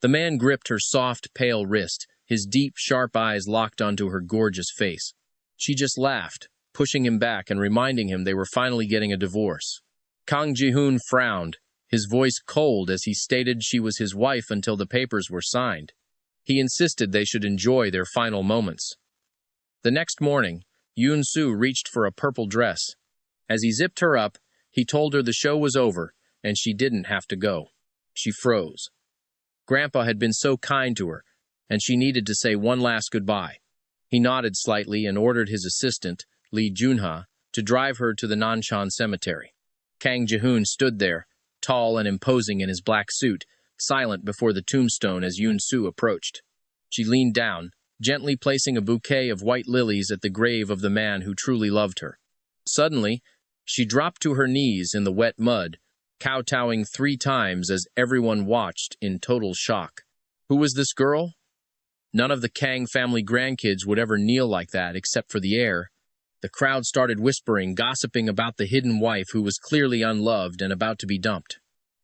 The man gripped her soft, pale wrist, his deep, sharp eyes locked onto her gorgeous face. She just laughed, pushing him back and reminding him they were finally getting a divorce. Kang Ji-hoon frowned, his voice cold as he stated she was his wife until the papers were signed. He insisted they should enjoy their final moments. The next morning, Yoon-soo reached for a purple dress. As he zipped her up, he told her the show was over, and she didn't have to go. She froze. Grandpa had been so kind to her, and she needed to say one last goodbye. He nodded slightly and ordered his assistant, Lee Junha, to drive her to the Nanshan cemetery. Kang Ji-hoon stood there, tall and imposing in his black suit, silent before the tombstone as Yoon-soo approached. She leaned down, gently placing a bouquet of white lilies at the grave of the man who truly loved her. Suddenly, she dropped to her knees in the wet mud, kowtowing 3 times as everyone watched in total shock. Who was this girl? None of the Kang family grandkids would ever kneel like that except for the heir. The crowd started whispering, gossiping about the hidden wife who was clearly unloved and about to be dumped.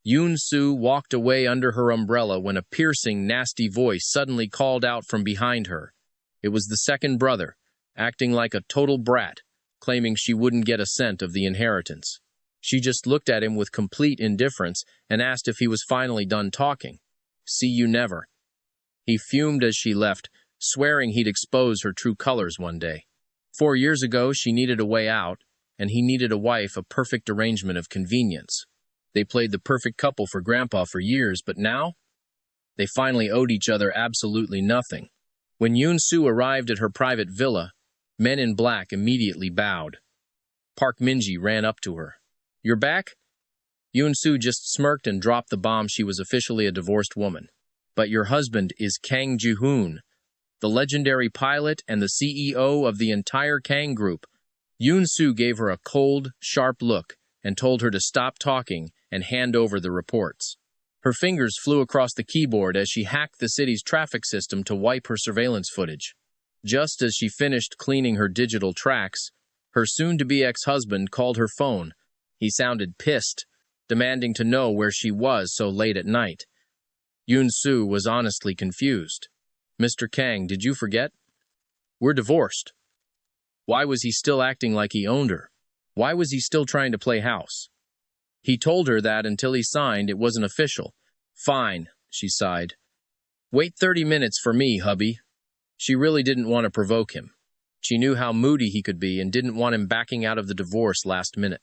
Yoon-soo walked away under her umbrella when a piercing, nasty voice suddenly called out from behind her. It was the second brother, acting like a total brat, claiming she wouldn't get a cent of the inheritance. She just looked at him with complete indifference and asked if he was finally done talking. See you never. He fumed as she left, swearing he'd expose her true colors one day. 4 years ago, she needed a way out, and he needed a wife, a perfect arrangement of convenience. They played the perfect couple for Grandpa for years, but now? They finally owed each other absolutely nothing. When Yoon-soo arrived at her private villa, men in black immediately bowed. Park Min-ji ran up to her. "You're back?" Yoon-soo just smirked and dropped the bomb she was officially a divorced woman. "But your husband is Kang Ji-hoon, the legendary pilot and the CEO of the entire Kang group." Yoon-soo gave her a cold, sharp look and told her to stop talking and hand over the reports. Her fingers flew across the keyboard as she hacked the city's traffic system to wipe her surveillance footage. Just as she finished cleaning her digital tracks, her soon-to-be ex-husband called her phone. He sounded pissed, demanding to know where she was so late at night. Yoon-soo was honestly confused. "Mr. Kang, did you forget? We're divorced." Why was he still acting like he owned her? Why was he still trying to play house? He told her that until he signed, it wasn't official. "Fine," she sighed. "Wait 30 minutes for me, hubby." She really didn't want to provoke him. She knew how moody he could be and didn't want him backing out of the divorce last minute.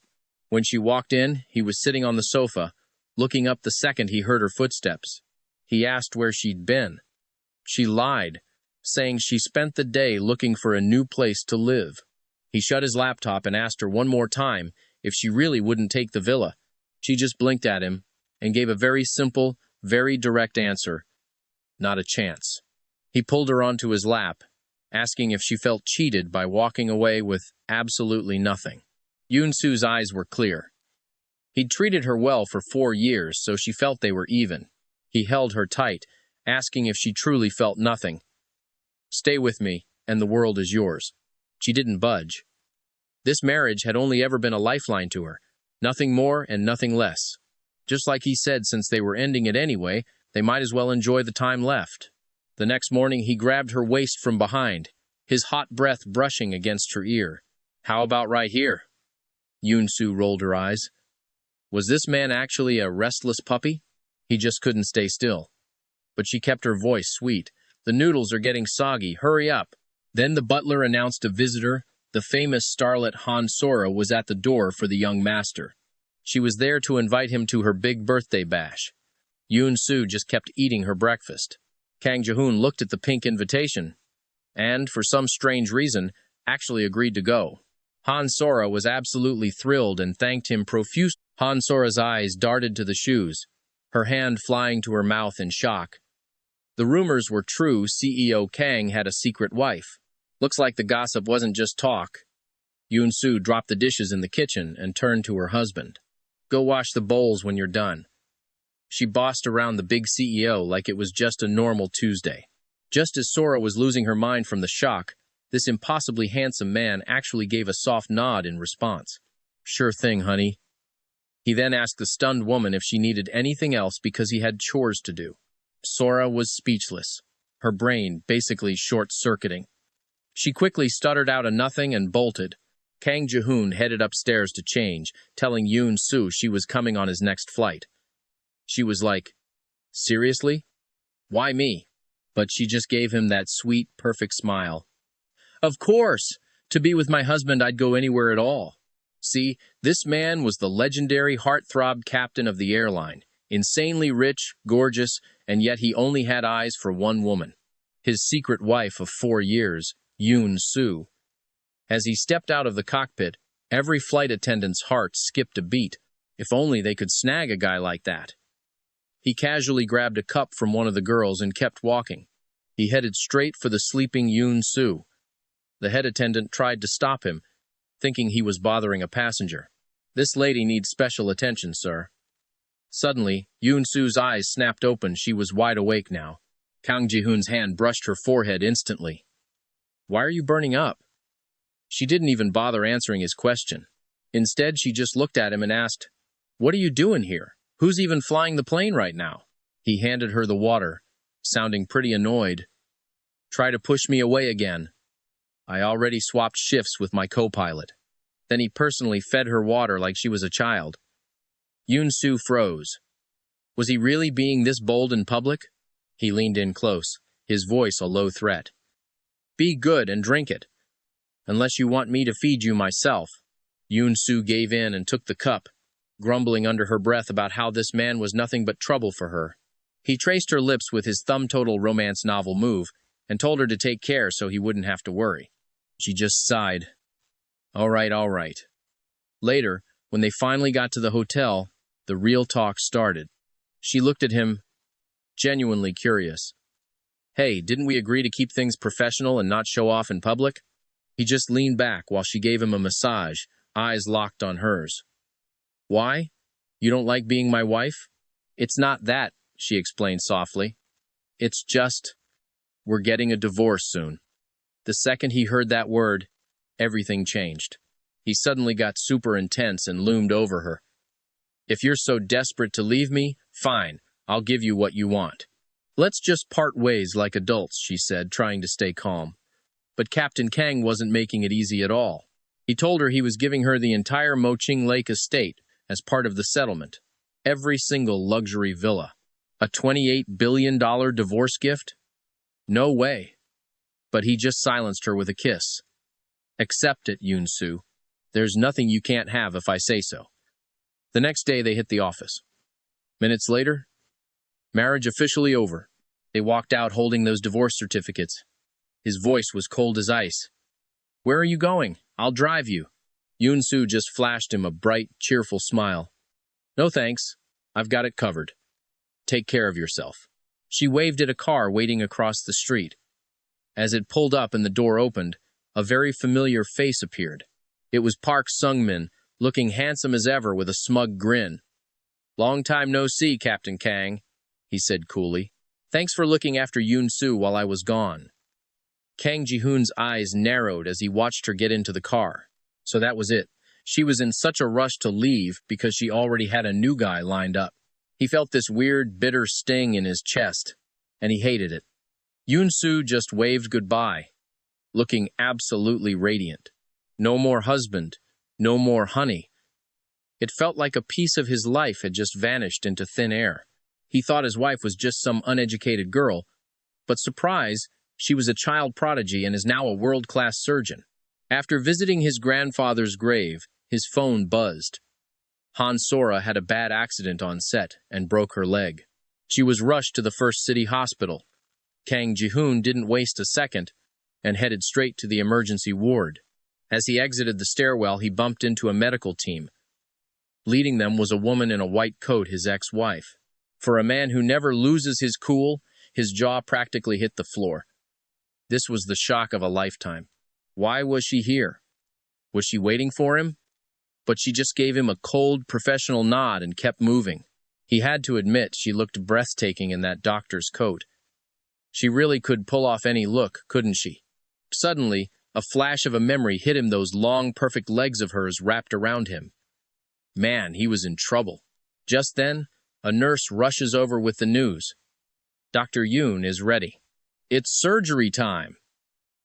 When she walked in, he was sitting on the sofa, looking up the second he heard her footsteps. He asked where she'd been. She lied, saying she spent the day looking for a new place to live. He shut his laptop and asked her one more time if she really wouldn't take the villa. She just blinked at him and gave a very simple, very direct answer. Not a chance. He pulled her onto his lap, asking if she felt cheated by walking away with absolutely nothing. Yoon-soo's eyes were clear. He'd treated her well for 4 years, so she felt they were even. He held her tight, asking if she truly felt nothing. "Stay with me, and the world is yours." She didn't budge. This marriage had only ever been a lifeline to her, nothing more and nothing less. Just like he said, since they were ending it anyway, they might as well enjoy the time left. The next morning, he grabbed her waist from behind, his hot breath brushing against her ear. "How about right here?" Yoon-soo rolled her eyes. Was this man actually a restless puppy? He just couldn't stay still. But she kept her voice sweet. "The noodles are getting soggy. Hurry up." Then the butler announced a visitor. The famous starlet Han Sora was at the door for the young master. She was there to invite him to her big birthday bash. Yoon-soo just kept eating her breakfast. Kang Ji-hoon looked at the pink invitation and, for some strange reason, actually agreed to go. Han Sora was absolutely thrilled and thanked him profusely. Han Sora's eyes darted to the shoes, her hand flying to her mouth in shock. The rumors were true. CEO Kang had a secret wife. Looks like the gossip wasn't just talk. Yoon-soo dropped the dishes in the kitchen and turned to her husband. "Go wash the bowls when you're done." She bossed around the big CEO like it was just a normal Tuesday. Just as Sora was losing her mind from the shock, this impossibly handsome man actually gave a soft nod in response. "Sure thing, honey." He then asked the stunned woman if she needed anything else because he had chores to do. Sora was speechless, her brain basically short-circuiting. She quickly stuttered out a nothing and bolted. Kang Ji-hoon headed upstairs to change, telling Yoon Soo she was coming on his next flight. She was like, "Seriously? Why me?" But she just gave him that sweet, perfect smile. "Of course! To be with my husband, I'd go anywhere at all." See, this man was the legendary heartthrob captain of the airline, insanely rich, gorgeous, and yet he only had eyes for one woman. His secret wife of 4 years, Yoon Soo. As he stepped out of the cockpit, every flight attendant's heart skipped a beat. If only they could snag a guy like that. He casually grabbed a cup from one of the girls and kept walking. He headed straight for the sleeping Yoon Soo. The head attendant tried to stop him, thinking he was bothering a passenger. "This lady needs special attention, sir." Suddenly, Yoon Soo's eyes snapped open. She was wide awake now. Kang Ji-hoon's hand brushed her forehead instantly. "Why are you burning up?" She didn't even bother answering his question. Instead, she just looked at him and asked, "What are you doing here? Who's even flying the plane right now?" He handed her the water, sounding pretty annoyed. "Try to push me away again. I already swapped shifts with my co-pilot." Then he personally fed her water like she was a child. Yoon Soo froze. Was he really being this bold in public? He leaned in close, his voice a low threat. "Be good and drink it. Unless you want me to feed you myself." Yoon Soo gave in and took the cup, grumbling under her breath about how this man was nothing but trouble for her. He traced her lips with his thumb-total romance novel move and told her to take care so he wouldn't have to worry. She just sighed. All right. Later, when they finally got to the hotel, the real talk started. She looked at him, genuinely curious. "Hey, didn't we agree to keep things professional and not show off in public?" He just leaned back while she gave him a massage, eyes locked on hers. "Why? You don't like being my wife?" "It's not that," she explained softly. "It's just, we're getting a divorce soon." The second he heard that word, everything changed. He suddenly got super intense and loomed over her. "If you're so desperate to leave me, fine, I'll give you what you want. Let's just part ways like adults," she said, trying to stay calm. But Captain Kang wasn't making it easy at all. He told her he was giving her the entire Moching Lake estate as part of the settlement. Every single luxury villa. A $28 billion divorce gift? No way. But he just silenced her with a kiss. "Accept it, Yoon Soo. There's nothing you can't have if I say so." The next day they hit the office. Minutes later, marriage officially over. They walked out holding those divorce certificates. His voice was cold as ice. "Where are you going? I'll drive you." Yoon Soo just flashed him a bright, cheerful smile. "No thanks. I've got it covered. Take care of yourself." She waved at a car waiting across the street. As it pulled up and the door opened, a very familiar face appeared. It was Park Sung-min, looking handsome as ever with a smug grin. "Long time no see, Captain Kang," he said coolly. "Thanks for looking after Yoon Soo while I was gone." Kang Ji-hoon's eyes narrowed as he watched her get into the car. So that was it. She was in such a rush to leave because she already had a new guy lined up. He felt this weird, bitter sting in his chest, and he hated it. Yoon Soo just waved goodbye, looking absolutely radiant. No more husband, no more honey. It felt like a piece of his life had just vanished into thin air. He thought his wife was just some uneducated girl, but surprise, she was a child prodigy and is now a world-class surgeon. After visiting his grandfather's grave, his phone buzzed. Han Sora had a bad accident on set and broke her leg. She was rushed to the first city hospital. Kang Ji-hoon didn't waste a second and headed straight to the emergency ward. As he exited the stairwell, he bumped into a medical team. Leading them was a woman in a white coat, his ex-wife. For a man who never loses his cool, his jaw practically hit the floor. This was the shock of a lifetime. Why was she here? Was she waiting for him? But she just gave him a cold, professional nod and kept moving. He had to admit she looked breathtaking in that doctor's coat. She really could pull off any look, couldn't she? Suddenly, a flash of a memory hit him, those long, perfect legs of hers wrapped around him. Man, he was in trouble. Just then, a nurse rushes over with the news. Dr. Yoon is ready. It's surgery time.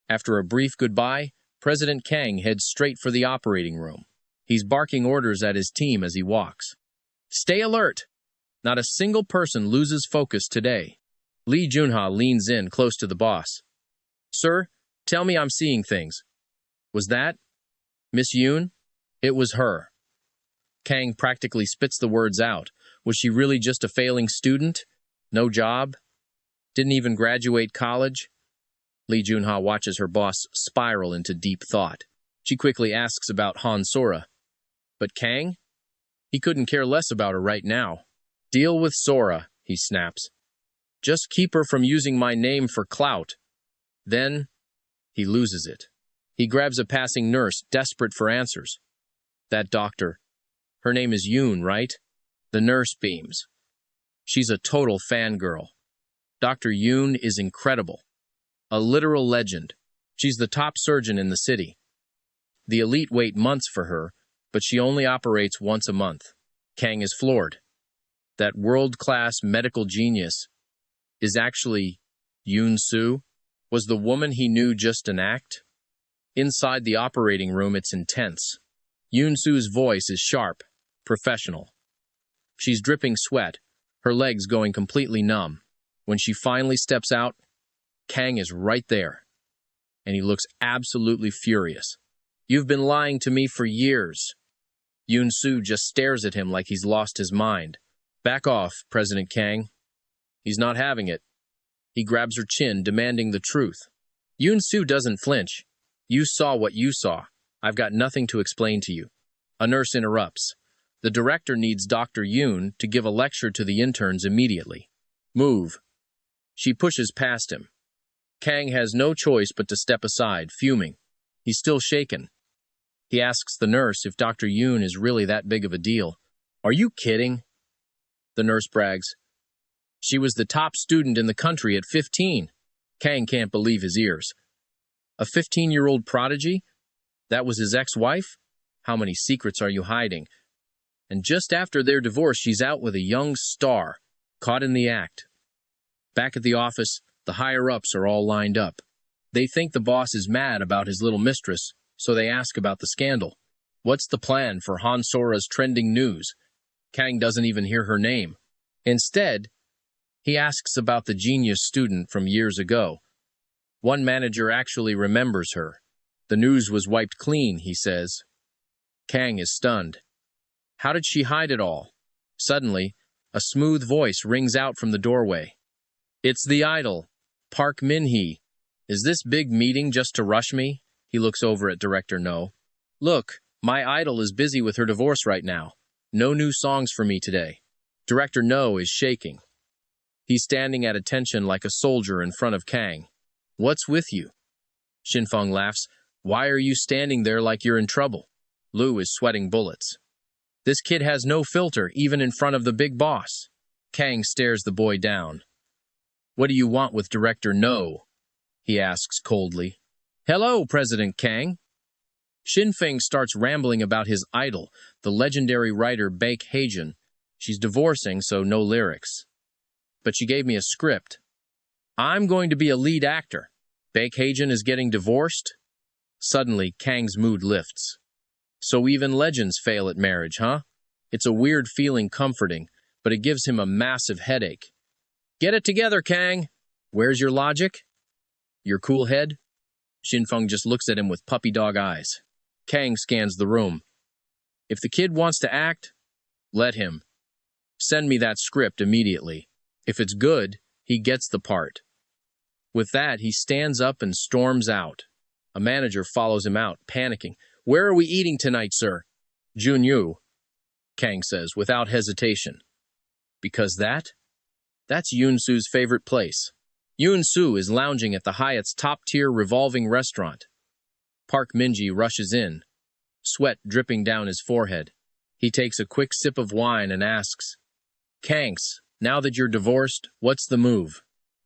After a brief goodbye, President Kang heads straight for the operating room. He's barking orders at his team as he walks. Stay alert! Not a single person loses focus today. Lee Junha leans in close to the boss. Sir, tell me I'm seeing things. Was that Miss Yoon? It was her. Kang practically spits the words out. Was she really just a failing student? No job? Didn't even graduate college? Lee Junha watches her boss spiral into deep thought. She quickly asks about Han Sora. But Kang? He couldn't care less about her right now. Deal with Sora, he snaps. Just keep her from using my name for clout. Then, he loses it. He grabs a passing nurse, desperate for answers. That doctor. Her name is Yoon, right? The nurse beams. She's a total fangirl. Dr. Yoon is incredible. A literal legend. She's the top surgeon in the city. The elite wait months for her, but she only operates once a month. Kang is floored. That world-class medical genius is actually Yoon Soo? Was the woman he knew just an act? Inside the operating room, it's intense. Yoon Soo's voice is sharp, professional. She's dripping sweat, her legs going completely numb. When she finally steps out, Kang is right there, and he looks absolutely furious. You've been lying to me for years. Yoon Soo just stares at him like he's lost his mind. Back off, President Kang. He's not having it. He grabs her chin, demanding the truth. Yoon Soo doesn't flinch. You saw what you saw. I've got nothing to explain to you. A nurse interrupts. The director needs Dr. Yoon to give a lecture to the interns immediately. Move. She pushes past him. Kang has no choice but to step aside, fuming. He's still shaken. He asks the nurse if Dr. Yoon is really that big of a deal. Are you kidding? The nurse brags. She was the top student in the country at 15. Kang can't believe his ears. A 15-year-old prodigy? That was his ex-wife? How many secrets are you hiding? And just after their divorce, she's out with a young star, caught in the act. Back at the office, the higher-ups are all lined up. They think the boss is mad about his little mistress, so they ask about the scandal. What's the plan for Han Sora's trending news? Kang doesn't even hear her name. Instead, he asks about the genius student from years ago. One manager actually remembers her. The news was wiped clean, he says. Kang is stunned. How did she hide it all? Suddenly, a smooth voice rings out from the doorway. It's the idol, Park Min-hee. Is this big meeting just to rush me? He looks over at Director No. Look, my idol is busy with her divorce right now. No new songs for me today. Director No is shaking. He's standing at attention like a soldier in front of Kang. What's with you? Shinfeng laughs. Why are you standing there like you're in trouble? Lu is sweating bullets. This kid has no filter, even in front of the big boss. Kang stares the boy down. What do you want with Director No? He asks coldly. Hello, President Kang. Shinfeng starts rambling about his idol, the legendary writer Baek Haejun. She's divorcing, so no lyrics. But she gave me a script. I'm going to be a lead actor. Baek Haejun is getting divorced? Suddenly, Kang's mood lifts. So even legends fail at marriage, huh? It's a weird feeling, comforting, but it gives him a massive headache. Get it together, Kang. Where's your logic? Your cool head? Shinfeng just looks at him with puppy dog eyes. Kang scans the room. If the kid wants to act, let him. Send me that script immediately. If it's good, he gets the part. With that, he stands up and storms out. A manager follows him out, panicking. Where are we eating tonight, sir? Junyu, Kang says, without hesitation. Because that's Yoon Soo's favorite place. Yoon Soo is lounging at the Hyatt's top-tier revolving restaurant. Park Min-hee rushes in, sweat dripping down his forehead. He takes a quick sip of wine and asks, Kangs, now that you're divorced, what's the move?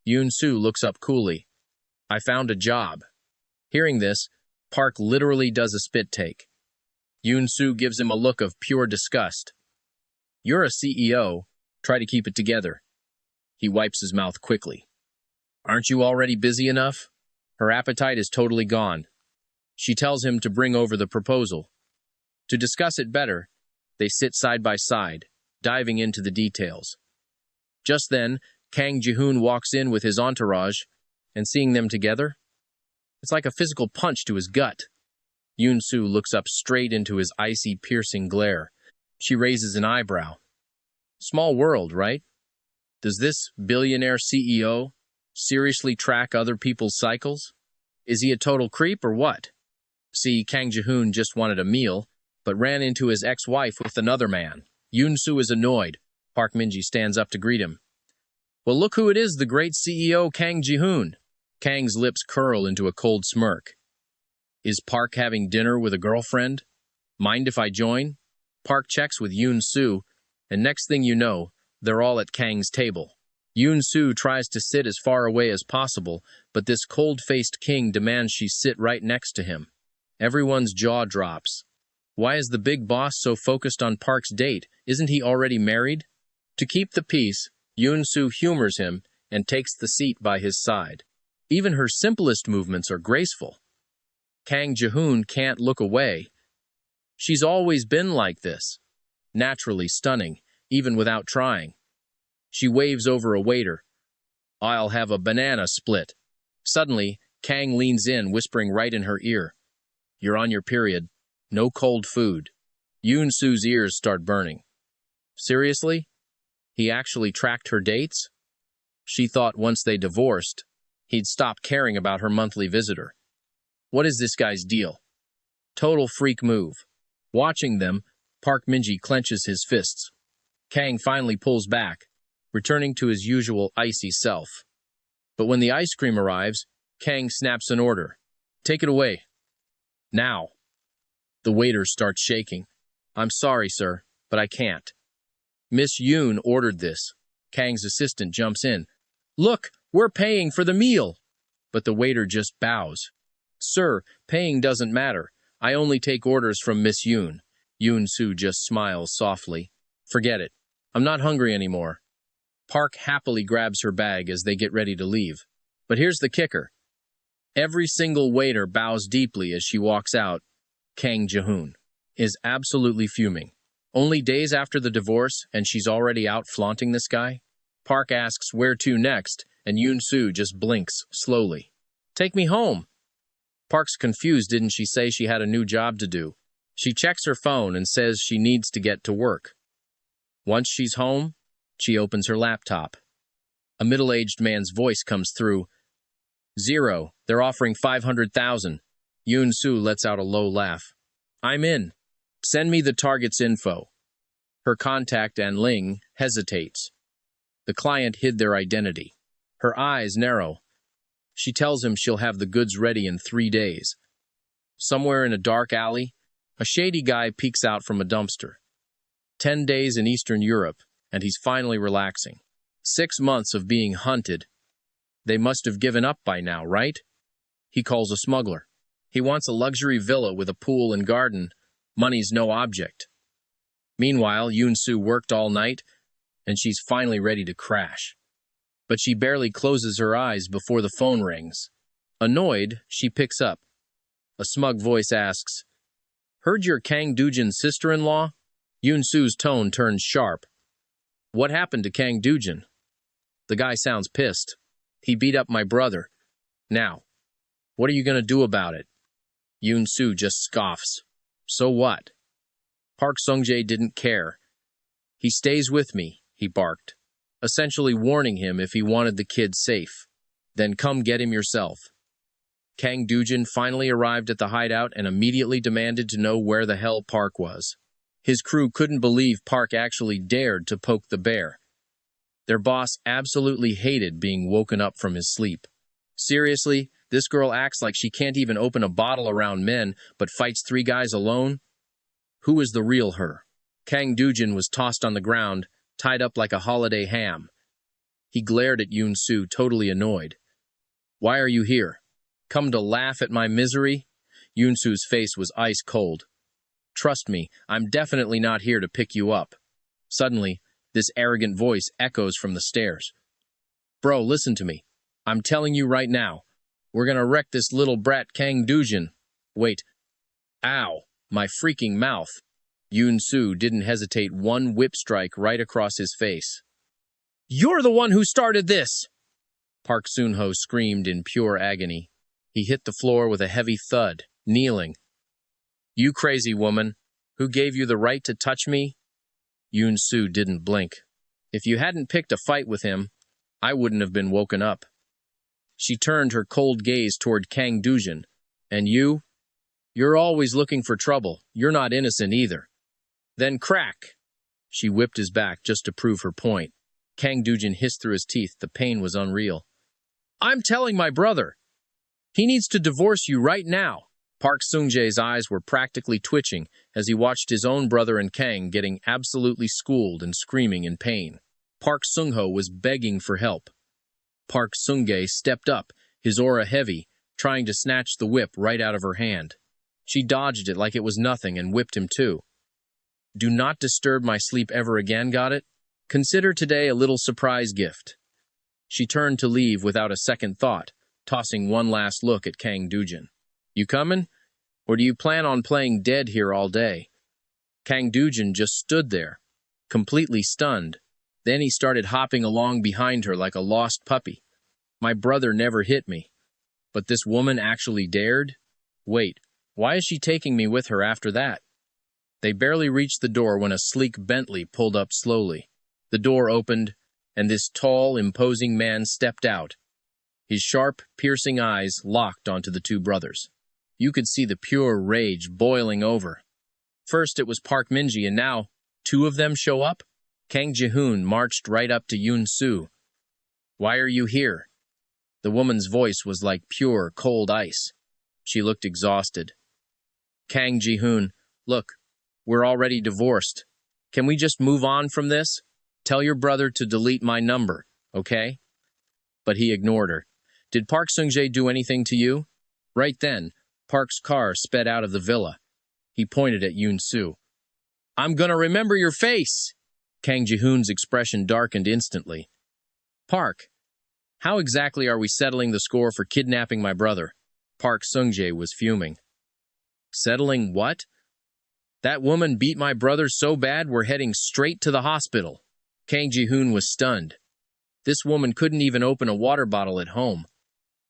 Yoon Soo looks up coolly. I found a job. Hearing this, Park literally does a spit take. Yoon Soo gives him a look of pure disgust. You're a CEO. Try to keep it together. He wipes his mouth quickly. Aren't you already busy enough? Her appetite is totally gone. She tells him to bring over the proposal. To discuss it better, they sit side by side, diving into the details. Just then, Kang Ji-hoon walks in with his entourage, and seeing them together, it's like a physical punch to his gut. Yoon-soo looks up straight into his icy, piercing glare. She raises an eyebrow. Small world, right? Does this billionaire CEO seriously track other people's cycles? Is he a total creep or what? See, Kang Ji-hoon just wanted a meal, but ran into his ex-wife with another man. Yoon-soo is annoyed. Park Min-ji stands up to greet him. Well, look who it is, the great CEO Kang Ji-hoon. Kang's lips curl into a cold smirk. Is Park having dinner with a girlfriend? Mind if I join? Park checks with Yoon-soo, and next thing you know, they're all at Kang's table. Yoon-soo tries to sit as far away as possible, but this cold-faced king demands she sit right next to him. Everyone's jaw drops. Why is the big boss so focused on Park's date? Isn't he already married? To keep the peace, Yoon-soo humors him and takes the seat by his side. Even her simplest movements are graceful. Kang Ji-hoon can't look away. She's always been like this, naturally stunning, even without trying. She waves over a waiter. I'll have a banana split. Suddenly, Kang leans in, whispering right in her ear. You're on your period. No cold food. Yoon-soo's ears start burning. Seriously? He actually tracked her dates? She thought once they divorced, he'd stop caring about her monthly visitor. What is this guy's deal? Total freak move. Watching them, Park Min-ji clenches his fists. Kang finally pulls back, returning to his usual icy self. But when the ice cream arrives, Kang snaps an order. Take it away. Now. The waiter starts shaking. I'm sorry, sir, but I can't. Miss Yoon ordered this. Kang's assistant jumps in. Look, we're paying for the meal. But the waiter just bows. Sir, paying doesn't matter. I only take orders from Miss Yoon. Yoon-soo just smiles softly. Forget it. I'm not hungry anymore. Park happily grabs her bag as they get ready to leave. But here's the kicker. Every single waiter bows deeply as she walks out. Kang Ji-hoon is absolutely fuming. Only days after the divorce, and she's already out flaunting this guy? Park asks where to next, and Yoon-soo just blinks, slowly. Take me home. Park's confused. Didn't she say she had a new job to do? She checks her phone and says she needs to get to work. Once she's home, she opens her laptop. A middle-aged man's voice comes through. 0. They're offering 500,000. Yoon-soo lets out a low laugh. I'm in. Send me the target's info. Her contact An-ling hesitates. The client hid their identity. Her eyes narrow. She tells him she'll have the goods ready in 3 days. Somewhere in a dark alley, a shady guy peeks out from a dumpster. 10 days in Eastern Europe, and he's finally relaxing. 6 months of being hunted. They must have given up by now, right? He calls a smuggler. He wants a luxury villa with a pool and garden. Money's no object. Meanwhile, Yoon-soo worked all night, and she's finally ready to crash. But she barely closes her eyes before the phone rings. Annoyed, she picks up. A smug voice asks, Heard you're Kang Doo-jin's sister-in-law? Yoon-soo's tone turns sharp. What happened to Kang Doo-jin? The guy sounds pissed. He beat up my brother. Now, what are you going to do about it? Yoon-soo just scoffs. So what? Park Sung-jae didn't care. He stays with me, he barked, essentially warning him if he wanted the kid safe. Then come get him yourself. Kang Doo-jin finally arrived at the hideout and immediately demanded to know where the hell Park was. His crew couldn't believe Park actually dared to poke the bear. Their boss absolutely hated being woken up from his sleep. Seriously, this girl acts like she can't even open a bottle around men, but fights 3 guys alone? Who is the real her? Kang Doo-jin was tossed on the ground, tied up like a holiday ham. He glared at Yoon-soo, totally annoyed. Why are you here? Come to laugh at my misery? Yoon-soo's face was ice cold. Trust me, I'm definitely not here to pick you up. Suddenly, this arrogant voice echoes from the stairs. Bro, listen to me. I'm telling you right now. We're gonna wreck this little brat Kang Dujin. Wait. Ow. My freaking mouth. Yoon-soo didn't hesitate, one whip strike right across his face. You're the one who started this! Park Soon-ho screamed in pure agony. He hit the floor with a heavy thud, kneeling. You crazy woman. Who gave you the right to touch me? Yoon-soo didn't blink. If you hadn't picked a fight with him, I wouldn't have been woken up. She turned her cold gaze toward Kang Dujin. And you? You're always looking for trouble. You're not innocent either. Then crack! She whipped his back just to prove her point. Kang Dujin hissed through his teeth. The pain was unreal. I'm telling my brother. He needs to divorce you right now. Park Seung-jae's eyes were practically twitching as he watched his own brother and Kang getting absolutely schooled and screaming in pain. Park Seung-ho was begging for help. Park Seung-jae stepped up, his aura heavy, trying to snatch the whip right out of her hand. She dodged it like it was nothing and whipped him too. Do not disturb my sleep ever again, got it? Consider today a little surprise gift. She turned to leave without a second thought, tossing one last look at Kang Dujin. You coming? Or do you plan on playing dead here all day? Kang Dujin just stood there, completely stunned. Then he started hopping along behind her like a lost puppy. My brother never hit me. But this woman actually dared? Wait, why is she taking me with her after that? They barely reached the door when a sleek Bentley pulled up slowly. The door opened, and this tall, imposing man stepped out. His sharp, piercing eyes locked onto the two brothers. You could see the pure rage boiling over. First it was Park Min-ji, and now two of them show up? Kang Ji-hoon marched right up to Yoon-soo. Why are you here? The woman's voice was like pure, cold ice. She looked exhausted. Kang Ji-hoon, look, we're already divorced. Can we just move on from this? Tell your brother to delete my number, okay? But he ignored her. Did Park Seung-jae do anything to you? Right then, Park's car sped out of the villa. He pointed at Yoon-soo. I'm gonna remember your face! Kang Ji-hoon's expression darkened instantly. Park, how exactly are we settling the score for kidnapping my brother? Park Seung-jae was fuming. Settling what? That woman beat my brother so bad we're heading straight to the hospital. Kang Ji-hoon was stunned. This woman couldn't even open a water bottle at home.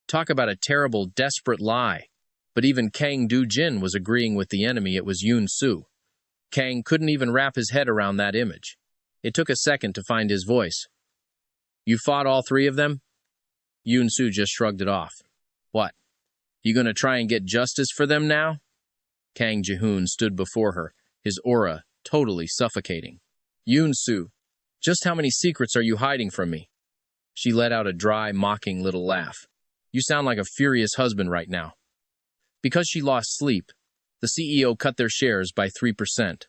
Talk about a terrible, desperate lie. But even Kang Dujin was agreeing with the enemy. It was Yoon-soo. Kang couldn't even wrap his head around that image. It took a second to find his voice. You fought all three of them? Yoon-soo just shrugged it off. What? You gonna try and get justice for them now? Kang Ji-hoon stood before her, his aura totally suffocating. Yoon-soo, just how many secrets are you hiding from me? She let out a dry, mocking little laugh. You sound like a furious husband right now. Because she lost sleep, the CEO cut their shares by 3%.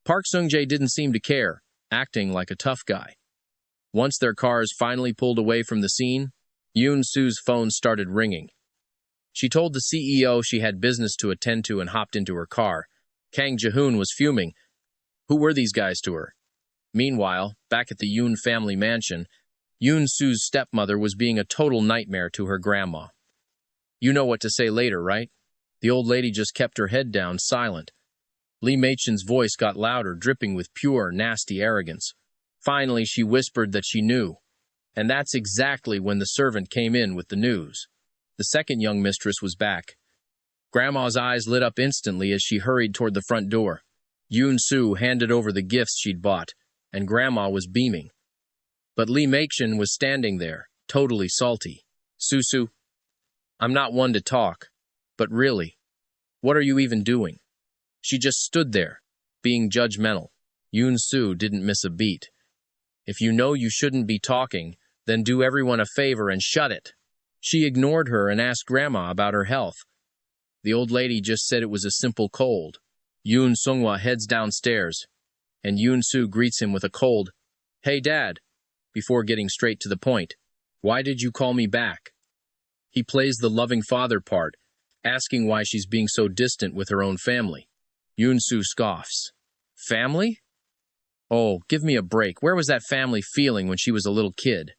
Park Seung-jae didn't seem to care, acting like a tough guy. Once their cars finally pulled away from the scene, Yoon-soo's phone started ringing. She told the CEO she had business to attend to and hopped into her car. Kang Ji-hoon was fuming. Who were these guys to her? Meanwhile, back at the Yoon family mansion, Yoon-soo's stepmother was being a total nightmare to her grandma. You know what to say later, right? The old lady just kept her head down, silent. Lee Machen's voice got louder, dripping with pure, nasty arrogance. Finally, she whispered that she knew. And that's exactly when the servant came in with the news. The second young mistress was back. Grandma's eyes lit up instantly as she hurried toward the front door. Yoon-soo handed over the gifts she'd bought, and Grandma was beaming. But Lee Machen was standing there, totally salty. Susu, I'm not one to talk, but really, what are you even doing? She just stood there, being judgmental. Yoon-soo didn't miss a beat. If you know you shouldn't be talking, then do everyone a favor and shut it. She ignored her and asked Grandma about her health. The old lady just said it was a simple cold. Yoon Sung-hwa heads downstairs, and Yoon-soo greets him with a cold, Hey, Dad, before getting straight to the point. Why did you call me back? He plays the loving father part, asking why she's being so distant with her own family. Yoon-soo scoffs. Family? Oh, give me a break. Where was that family feeling when she was a little kid?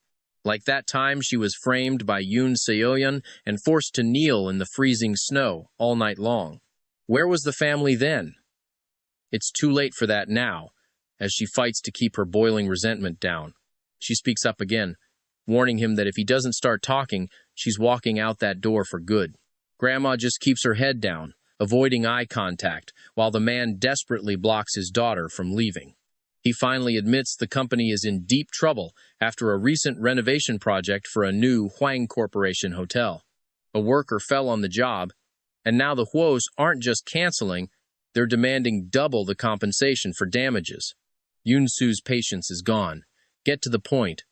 Like that time she was framed by Yoon Seoyeon and forced to kneel in the freezing snow all night long. Where was the family then? It's too late for that now, as she fights to keep her boiling resentment down. She speaks up again, warning him that if he doesn't start talking, she's walking out that door for good. Grandma just keeps her head down, avoiding eye contact, while the man desperately blocks his daughter from leaving. He finally admits the company is in deep trouble after a recent renovation project for a new Hwang Corporation hotel. A worker fell on the job, and now the Hwos aren't just canceling, they're demanding double the compensation for damages. Yoon-soo's patience is gone. Get to the point.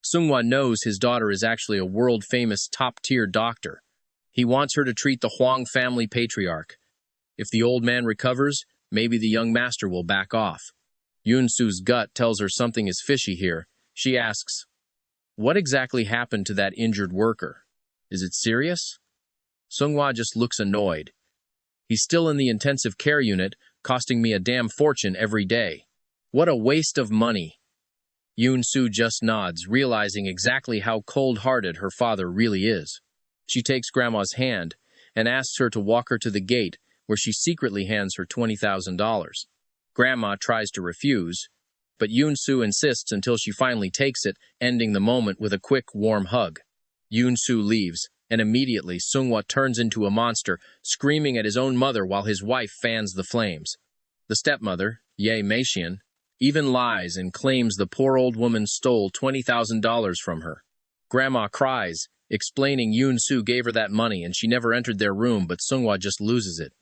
Seung-hwa knows his daughter is actually a world-famous top-tier doctor. He wants her to treat the Hwang family patriarch. If the old man recovers, maybe the young master will back off. Yoon-soo's gut tells her something is fishy here. She asks, "What exactly happened to that injured worker? Is it serious?" Seung-hwa just looks annoyed. "He's still in the intensive care unit, costing me a damn fortune every day. What a waste of money." Yoon-soo just nods, realizing exactly how cold-hearted her father really is. She takes Grandma's hand and asks her to walk her to the gate, where she secretly hands her $20,000. Grandma tries to refuse, but Yoon-soo insists until she finally takes it, ending the moment with a quick, warm hug. Yoon-soo leaves, and immediately Seung-hwa turns into a monster, screaming at his own mother while his wife fans the flames. The stepmother, Ye Meixian, even lies and claims the poor old woman stole $20,000 from her. Grandma cries, explaining Yoon-soo gave her that money and she never entered their room, but Seung-hwa just loses it.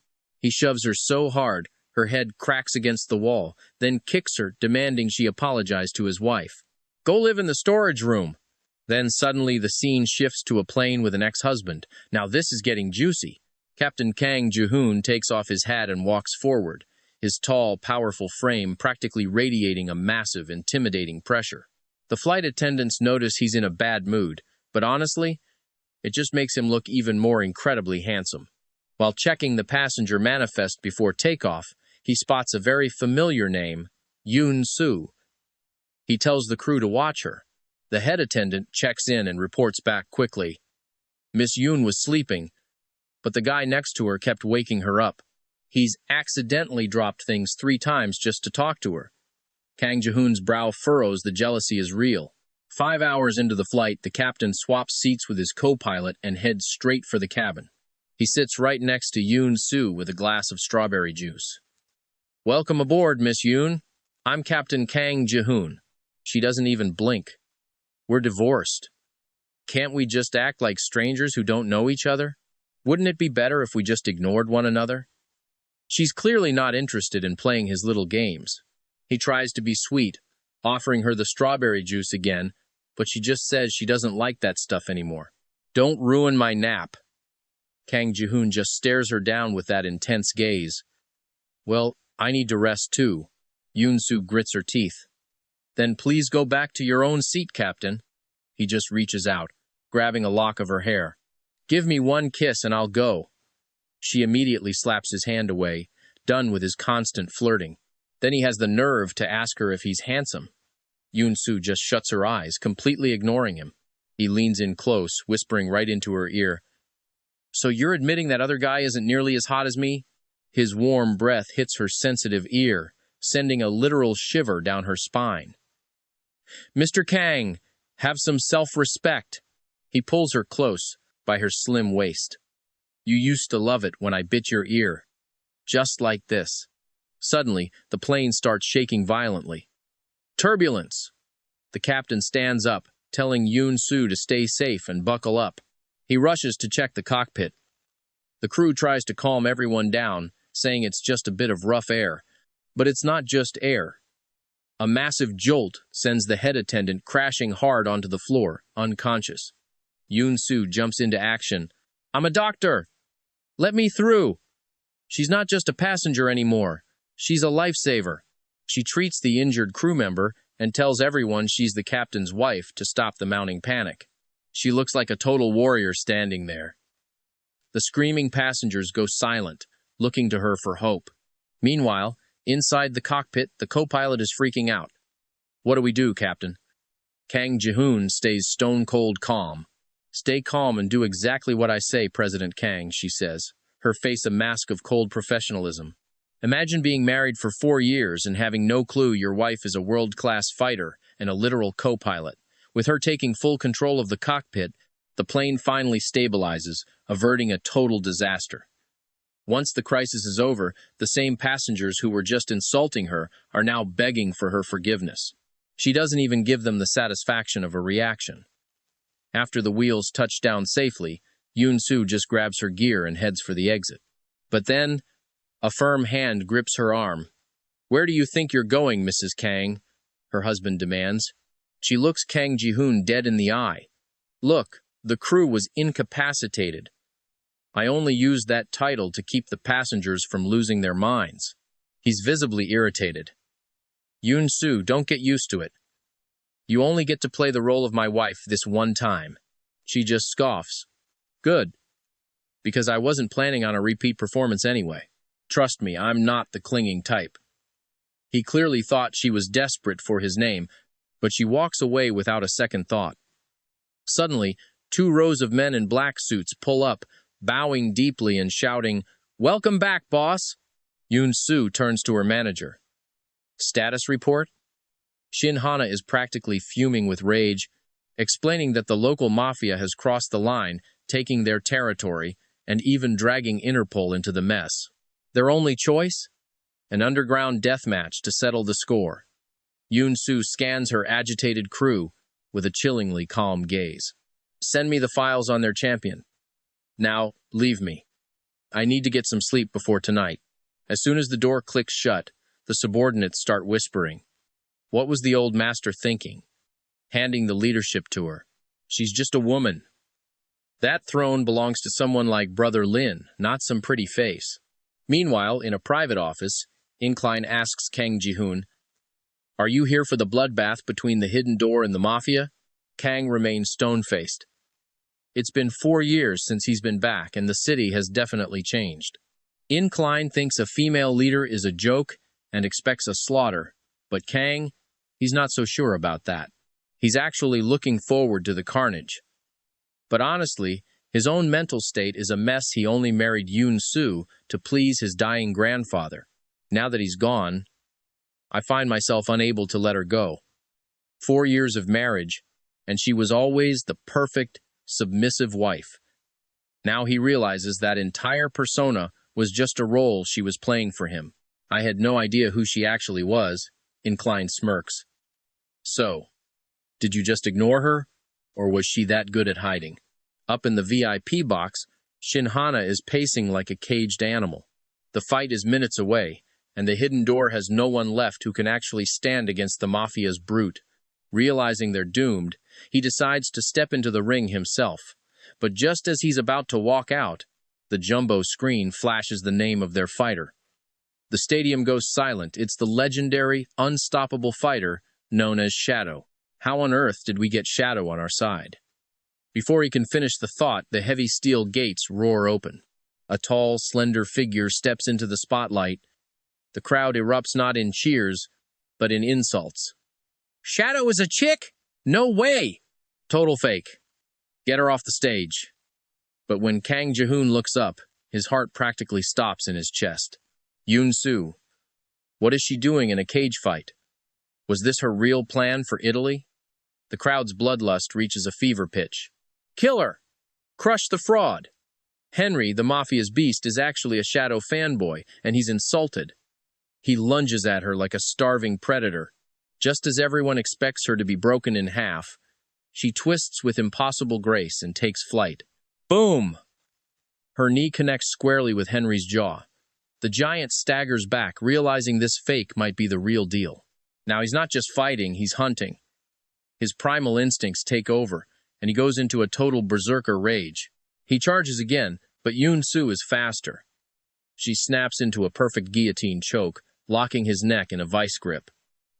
He shoves her so hard, her head cracks against the wall, then kicks her, demanding she apologize to his wife. "Go live in the storage room." Then suddenly the scene shifts to a plane with an ex-husband. Now this is getting juicy. Captain Kang Ji-hoon takes off his hat and walks forward, his tall, powerful frame practically radiating a massive, intimidating pressure. The flight attendants notice he's in a bad mood, but honestly, it just makes him look even more incredibly handsome. While checking the passenger manifest before takeoff, he spots a very familiar name, Yoon-soo. He tells the crew to watch her. The head attendant checks in and reports back quickly. Miss Yoon was sleeping, but the guy next to her kept waking her up. He's accidentally dropped things 3 times just to talk to her. Kang Ji-hoon's brow furrows, the jealousy is real. 5 hours into the flight, the captain swaps seats with his co-pilot and heads straight for the cabin. He sits right next to Yoon-soo with a glass of strawberry juice. "Welcome aboard, Miss Yoon. I'm Captain Kang Ji-hoon." She doesn't even blink. "We're divorced. Can't we just act like strangers who don't know each other? Wouldn't it be better if we just ignored one another?" She's clearly not interested in playing his little games. He tries to be sweet, offering her the strawberry juice again, but she just says she doesn't like that stuff anymore. "Don't ruin my nap." Kang Ji-hoon just stares her down with that intense gaze. "Well, I need to rest too." Yoon-soo grits her teeth. "Then please go back to your own seat, Captain." He just reaches out, grabbing a lock of her hair. "Give me one kiss and I'll go." She immediately slaps his hand away, done with his constant flirting. Then he has the nerve to ask her if he's handsome. Yoon-soo just shuts her eyes, completely ignoring him. He leans in close, whispering right into her ear. "So you're admitting that other guy isn't nearly as hot as me?" His warm breath hits her sensitive ear, sending a literal shiver down her spine. "Mr. Kang, have some self-respect." He pulls her close, by her slim waist. "You used to love it when I bit your ear. Just like this." Suddenly, the plane starts shaking violently. "Turbulence!" The captain stands up, telling Yoon-soo to stay safe and buckle up. He rushes to check the cockpit. The crew tries to calm everyone down, saying it's just a bit of rough air. But it's not just air. A massive jolt sends the head attendant crashing hard onto the floor, unconscious. Yoon-soo jumps into action. "I'm a doctor! Let me through!" She's not just a passenger anymore. She's a lifesaver. She treats the injured crew member and tells everyone she's the captain's wife to stop the mounting panic. She looks like a total warrior standing there. The screaming passengers go silent, looking to her for hope. Meanwhile, inside the cockpit, the co-pilot is freaking out. "What do we do, Captain?" Kang Ji-hoon stays stone-cold calm. "Stay calm and do exactly what I say, President Kang," she says, her face a mask of cold professionalism. Imagine being married for 4 years and having no clue your wife is a world-class fighter and a literal co-pilot. With her taking full control of the cockpit, the plane finally stabilizes, averting a total disaster. Once the crisis is over, the same passengers who were just insulting her are now begging for her forgiveness. She doesn't even give them the satisfaction of a reaction. After the wheels touch down safely, Yoon-soo just grabs her gear and heads for the exit. But then, a firm hand grips her arm. "Where do you think you're going, Mrs. Kang?" her husband demands. She looks Kang Ji-hoon dead in the eye. "Look, the crew was incapacitated. I only used that title to keep the passengers from losing their minds." He's visibly irritated. "Yoon-soo, don't get used to it. You only get to play the role of my wife this one time." She just scoffs. "Good, because I wasn't planning on a repeat performance anyway. Trust me, I'm not the clinging type." He clearly thought she was desperate for his name, but she walks away without a second thought. Suddenly, 2 rows of men in black suits pull up, bowing deeply and shouting, "Welcome back, boss!" Yoon-soo turns to her manager. "Status report?" Shin Hana is practically fuming with rage, explaining that the local mafia has crossed the line, taking their territory, and even dragging Interpol into the mess. Their only choice? An underground death match to settle the score. Yoon-soo scans her agitated crew with a chillingly calm gaze. "Send me the files on their champion. Now, leave me. I need to get some sleep before tonight." As soon as the door clicks shut, the subordinates start whispering. What was the old master thinking? Handing the leadership to her. She's just a woman. That throne belongs to someone like Brother Lin, not some pretty face. Meanwhile, in a private office, Incline asks Kang Ji-hoon, "Are you here for the bloodbath between the hidden door and the mafia?" Kang remains stone-faced. It's been 4 years since he's been back, and the city has definitely changed. Incline thinks a female leader is a joke and expects a slaughter, but Kang, he's not so sure about that. He's actually looking forward to the carnage. But honestly, his own mental state is a mess. He only married Yoon-soo to please his dying grandfather. Now that he's gone, I find myself unable to let her go. 4 years of marriage, and she was always the perfect, submissive wife. Now he realizes that entire persona was just a role she was playing for him. "I had no idea who she actually was," Incline smirks. "So, did you just ignore her, or was she that good at hiding?" Up in the VIP box, Shin Hana is pacing like a caged animal. The fight is minutes away, and the hidden door has no one left who can actually stand against the mafia's brute. Realizing they're doomed, he decides to step into the ring himself. But just as he's about to walk out, the jumbo screen flashes the name of their fighter. The stadium goes silent. It's the legendary, unstoppable fighter known as Shadow. How on earth did we get Shadow on our side? Before he can finish the thought, the heavy steel gates roar open. A tall, slender figure steps into the spotlight. The crowd erupts not in cheers, but in insults. "Shadow is a chick? No way! Total fake. Get her off the stage." But when Kang Ji-hoon looks up, his heart practically stops in his chest. Yoon-soo. What is she doing in a cage fight? Was this her real plan for Italy? The crowd's bloodlust reaches a fever pitch. "Kill her! Crush the fraud!" Henry, the mafia's beast, is actually a Shadow fanboy, and he's insulted. He lunges at her like a starving predator. Just as everyone expects her to be broken in half, she twists with impossible grace and takes flight. Boom! Her knee connects squarely with Henry's jaw. The giant staggers back, realizing this fake might be the real deal. Now he's not just fighting, he's hunting. His primal instincts take over, and he goes into a total berserker rage. He charges again, but Yoon-soo is faster. She snaps into a perfect guillotine choke, locking his neck in a vice grip.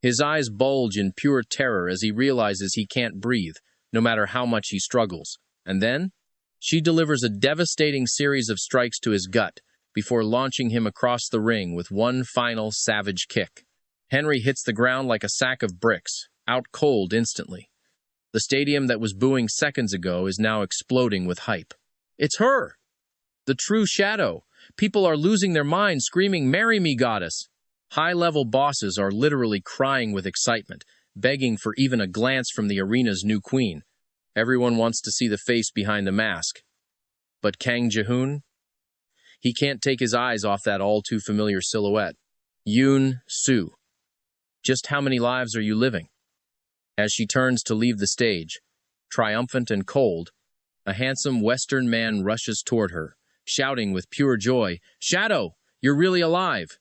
His eyes bulge in pure terror as he realizes he can't breathe, no matter how much he struggles. And then, she delivers a devastating series of strikes to his gut, before launching him across the ring with one final savage kick. Henry hits the ground like a sack of bricks, out cold instantly. The stadium that was booing seconds ago is now exploding with hype. It's her! The true shadow! People are losing their minds, screaming, "Marry me, goddess!" High-level bosses are literally crying with excitement, begging for even a glance from the arena's new queen. Everyone wants to see the face behind the mask. But Kang Ji-hoon? He can't take his eyes off that all-too-familiar silhouette. Yoon-soo. Just how many lives are you living? As she turns to leave the stage, triumphant and cold, a handsome Western man rushes toward her, shouting with pure joy, "Shadow, you're really alive!"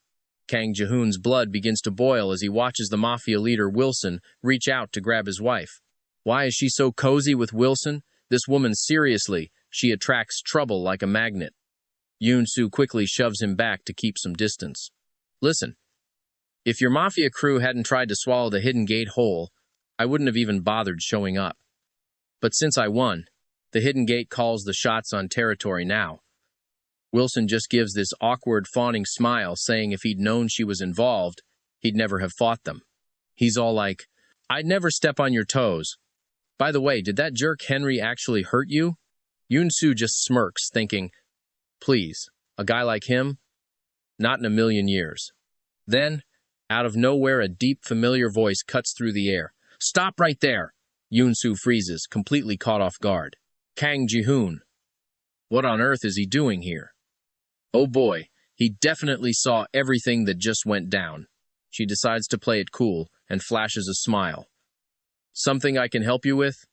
Kang Ji-hoon's blood begins to boil as he watches the mafia leader Wilson reach out to grab his wife. Why is she so cozy with Wilson? This woman, seriously, she attracts trouble like a magnet. Yoon-soo quickly shoves him back to keep some distance. Listen, if your mafia crew hadn't tried to swallow the hidden gate whole, I wouldn't have even bothered showing up. But since I won, the hidden gate calls the shots on territory now. Wilson just gives this awkward, fawning smile, saying if he'd known she was involved, he'd never have fought them. He's all like, "I'd never step on your toes. By the way, did that jerk Henry actually hurt you?" Yoon-soo just smirks, thinking, please, a guy like him? Not in a million years. Then, out of nowhere, a deep, familiar voice cuts through the air. "Stop right there!" Yoon-soo freezes, completely caught off guard. Kang Ji-hoon. What on earth is he doing here? Oh boy, he definitely saw everything that just went down. She decides to play it cool and flashes a smile. "Something I can help you with?"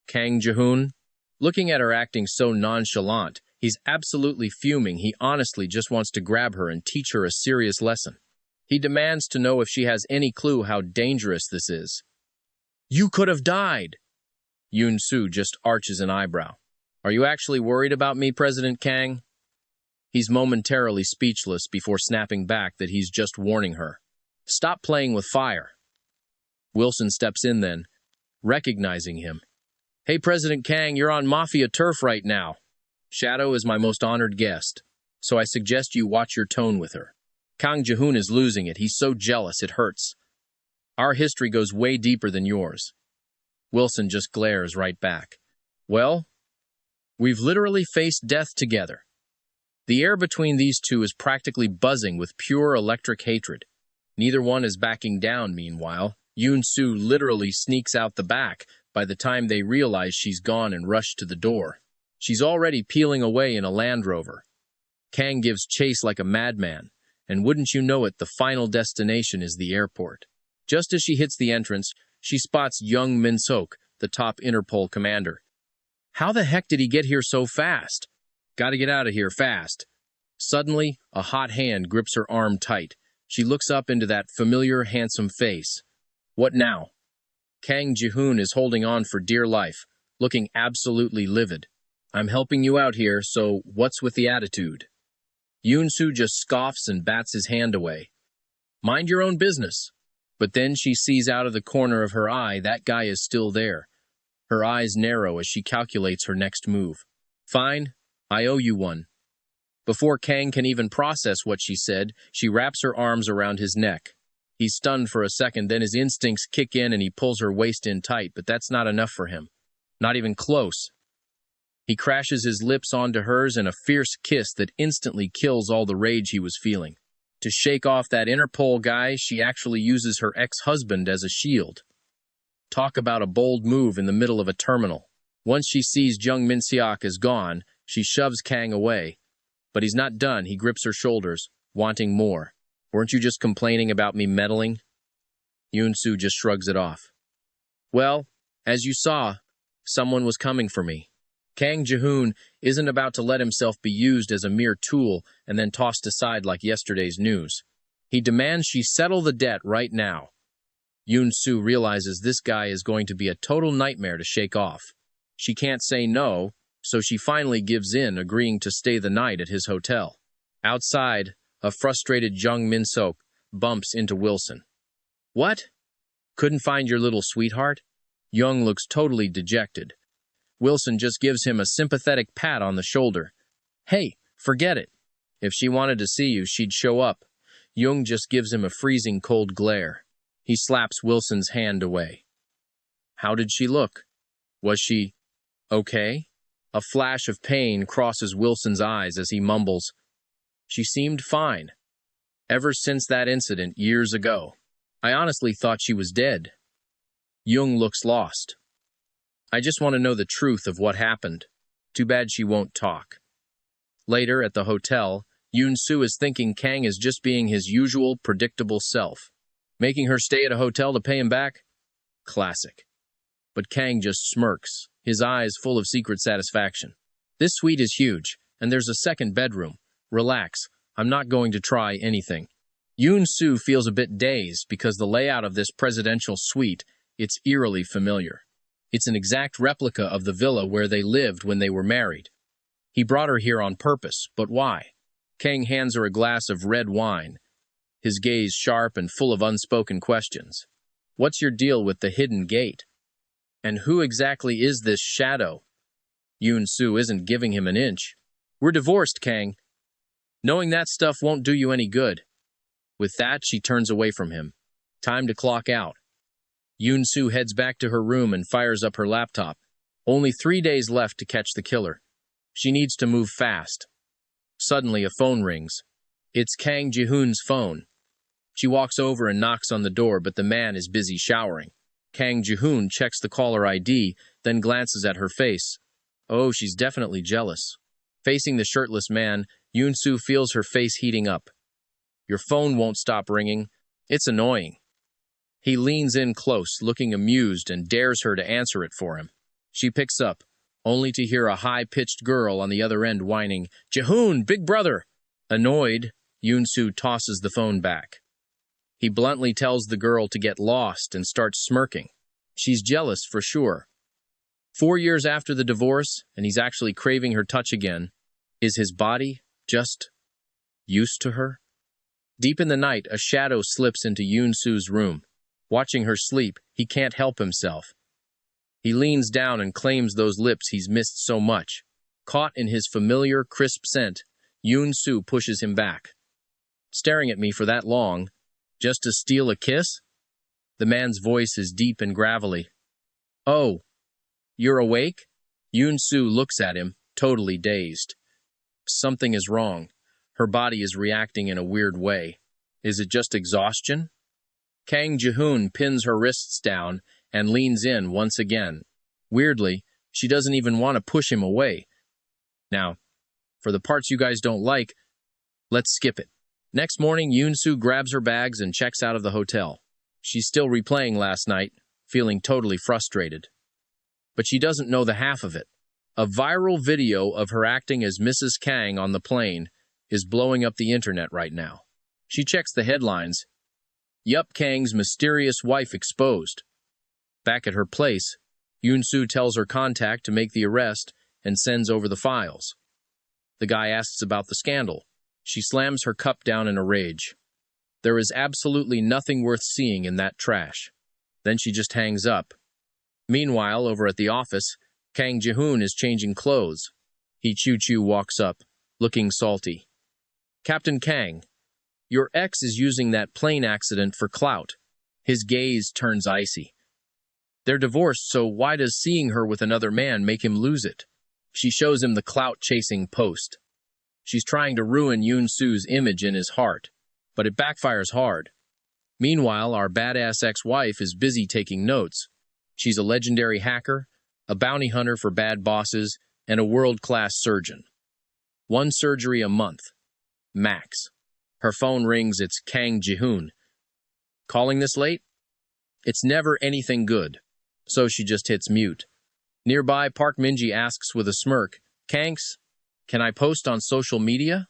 Kang Ji-hoon. Looking at her acting so nonchalant, he's absolutely fuming. He honestly just wants to grab her and teach her a serious lesson. He demands to know if she has any clue how dangerous this is. "You could have died!" Yoon-soo just arches an eyebrow. "Are you actually worried about me, President Kang?" He's momentarily speechless before snapping back that he's just warning her. "Stop playing with fire." Wilson steps in then, recognizing him. "Hey, President Kang, you're on Mafia turf right now. Shadow is my most honored guest, so I suggest you watch your tone with her." Kang Ji-hoon is losing it. He's so jealous, it hurts. "Our history goes way deeper than yours." Wilson just glares right back. "Well, we've literally faced death together." The air between these two is practically buzzing with pure electric hatred. Neither one is backing down, meanwhile. Yoon-soo literally sneaks out the back by the time they realize she's gone and rush to the door. She's already peeling away in a Land Rover. Kang gives chase like a madman, and wouldn't you know it, the final destination is the airport. Just as she hits the entrance, she spots young Min-sok, the top Interpol commander. How the heck did he get here so fast? Gotta get out of here fast. Suddenly, a hot hand grips her arm tight. She looks up into that familiar, handsome face. What now? Kang Ji-hoon is holding on for dear life, looking absolutely livid. "I'm helping you out here, so what's with the attitude?" Yoon-soo just scoffs and bats his hand away. "Mind your own business." But then she sees out of the corner of her eye that guy is still there. Her eyes narrow as she calculates her next move. "Fine, I owe you one." Before Kang can even process what she said, she wraps her arms around his neck. He's stunned for a second, then his instincts kick in and he pulls her waist in tight, but that's not enough for him. Not even close. He crashes his lips onto hers in a fierce kiss that instantly kills all the rage he was feeling. To shake off that Interpol guy, she actually uses her ex-husband as a shield. Talk about a bold move in the middle of a terminal. Once she sees Jung Min-seok is gone, she shoves Kang away. But he's not done. He grips her shoulders, wanting more. "Weren't you just complaining about me meddling?" Yoon-soo just shrugs it off. "Well, as you saw, someone was coming for me." Kang Ji-hoon isn't about to let himself be used as a mere tool and then tossed aside like yesterday's news. He demands she settle the debt right now. Yoon-soo realizes this guy is going to be a total nightmare to shake off. She can't say no, so she finally gives in, agreeing to stay the night at his hotel. Outside, a frustrated Jung Min-sok bumps into Wilson. "What? Couldn't find your little sweetheart?" Jung looks totally dejected. Wilson just gives him a sympathetic pat on the shoulder. "Hey, forget it. If she wanted to see you, she'd show up." Jung just gives him a freezing cold glare. He slaps Wilson's hand away. "How did she look?" Was she okay? A flash of pain crosses Wilson's eyes as he mumbles, "She seemed fine. Ever since that incident years ago. I honestly thought she was dead." Jung looks lost. "I just want to know the truth of what happened. Too bad she won't talk." Later, at the hotel, Yoon-soo is thinking Kang is just being his usual, predictable self. Making her stay at a hotel to pay him back? Classic. But Kang just smirks, his eyes full of secret satisfaction. "This suite is huge, and there's a second bedroom. Relax, I'm not going to try anything." Yoon-soo feels a bit dazed because the layout of this presidential suite, it's eerily familiar. It's an exact replica of the villa where they lived when they were married. He brought her here on purpose, but why? Kang hands her a glass of red wine, his gaze sharp and full of unspoken questions. "What's your deal with the hidden gate? And who exactly is this shadow?" Yoon-soo isn't giving him an inch. "We're divorced, Kang. Knowing that stuff won't do you any good." With that, she turns away from him. Time to clock out. Yoon-soo heads back to her room and fires up her laptop. Only 3 days left to catch the killer. She needs to move fast. Suddenly, a phone rings. It's Kang Ji-hoon's phone. She walks over and knocks on the door, but the man is busy showering. Kang Ji-hoon checks the caller ID, then glances at her face. Oh, she's definitely jealous. Facing the shirtless man, Yoon-soo feels her face heating up. "Your phone won't stop ringing. It's annoying." He leans in close, looking amused, and dares her to answer it for him. She picks up, only to hear a high-pitched girl on the other end whining, "Ji-hoon, big brother!" Annoyed, Yoon-soo tosses the phone back. He bluntly tells the girl to get lost and starts smirking. She's jealous for sure. 4 years after the divorce, and he's actually craving her touch again. Is his body just used to her? Deep in the night, a shadow slips into Yoon-soo's room. Watching her sleep, he can't help himself. He leans down and claims those lips he's missed so much. Caught in his familiar, crisp scent, Yoon-soo pushes him back. "Staring at me for that long, just to steal a kiss?" The man's voice is deep and gravelly. "Oh, you're awake?" Yoon-soo looks at him, totally dazed. Something is wrong. Her body is reacting in a weird way. Is it just exhaustion? Kang Ji-hoon pins her wrists down and leans in once again. Weirdly, she doesn't even want to push him away. Now, for the parts you guys don't like, let's skip it. Next morning, Yoon-soo grabs her bags and checks out of the hotel. She's still replaying last night, feeling totally frustrated. But she doesn't know the half of it. A viral video of her acting as Mrs. Kang on the plane is blowing up the internet right now. She checks the headlines. Yup, Kang's mysterious wife exposed. Back at her place, Yoon-soo tells her contact to make the arrest and sends over the files. The guy asks about the scandal. She slams her cup down in a rage. There is absolutely nothing worth seeing in that trash. Then she just hangs up. Meanwhile, over at the office, Kang Ji-hoon is changing clothes. He choo-choo walks up, looking salty. "Captain Kang, your ex is using that plane accident for clout." His gaze turns icy. They're divorced, so why does seeing her with another man make him lose it? She shows him the clout-chasing post. She's trying to ruin Yoon-soo's image in his heart, but it backfires hard. Meanwhile, our badass ex-wife is busy taking notes. She's a legendary hacker, a bounty hunter for bad bosses, and a world-class surgeon. 1 surgery a month. Max. Her phone rings, it's Kang Ji-hoon. Calling this late? It's never anything good, so she just hits mute. Nearby, Park Min-ji asks with a smirk, "Kanks, can I post on social media?"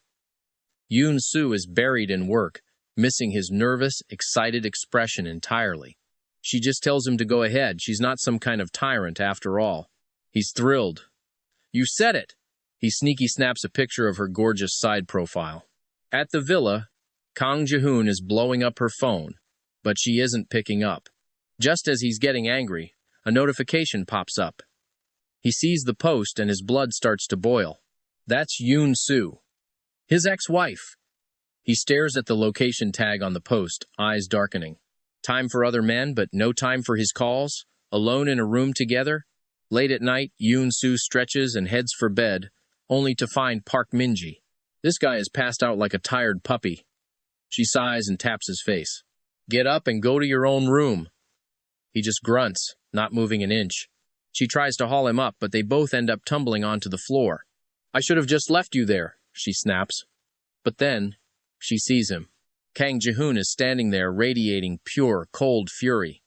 Yoon-soo is buried in work, missing his nervous, excited expression entirely. She just tells him to go ahead. She's not some kind of tyrant after all. He's thrilled. "You said it!" He sneaky snaps a picture of her gorgeous side profile. At the villa, Kang Ji-hoon is blowing up her phone, but she isn't picking up. Just as he's getting angry, a notification pops up. He sees the post and his blood starts to boil. That's Yoon-soo, his ex-wife. He stares at the location tag on the post, eyes darkening. Time for other men, but no time for his calls? Alone in a room together? Late at night, Yoon-soo stretches and heads for bed, only to find Park Min-ji. This guy is passed out like a tired puppy. She sighs and taps his face. Get up and go to your own room. He just grunts, not moving an inch. She tries to haul him up, but they both end up tumbling onto the floor. I should have just left you there, she snaps. But then, she sees him. Kang Ji-hoon is standing there, radiating pure, cold fury.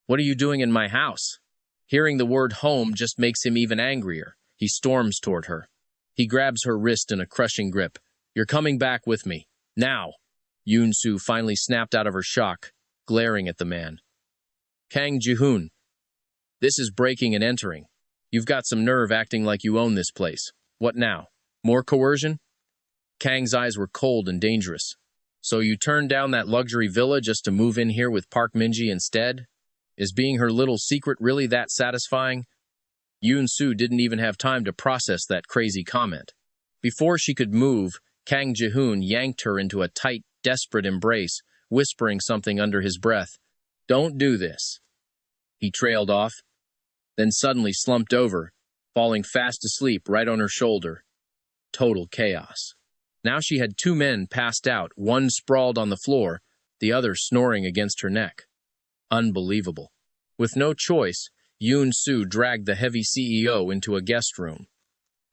What are you doing in my house? Hearing the word home just makes him even angrier. He storms toward her. He grabs her wrist in a crushing grip. You're coming back with me. Now! Yoon-soo finally snapped out of her shock, glaring at the man. Kang Ji-hoon, this is breaking and entering. You've got some nerve acting like you own this place. What now? More coercion? Kang's eyes were cold and dangerous. So you turned down that luxury villa just to move in here with Park Min-ji instead? Is being her little secret really that satisfying? Yoon-soo didn't even have time to process that crazy comment. Before she could move, Kang Ji-hoon yanked her into a tight, desperate embrace, whispering something under his breath. Don't do this. He trailed off, then suddenly slumped over, falling fast asleep right on her shoulder. Total chaos. Now she had two men passed out, one sprawled on the floor, the other snoring against her neck. Unbelievable. With no choice, Yoon-soo dragged the heavy CEO into a guest room.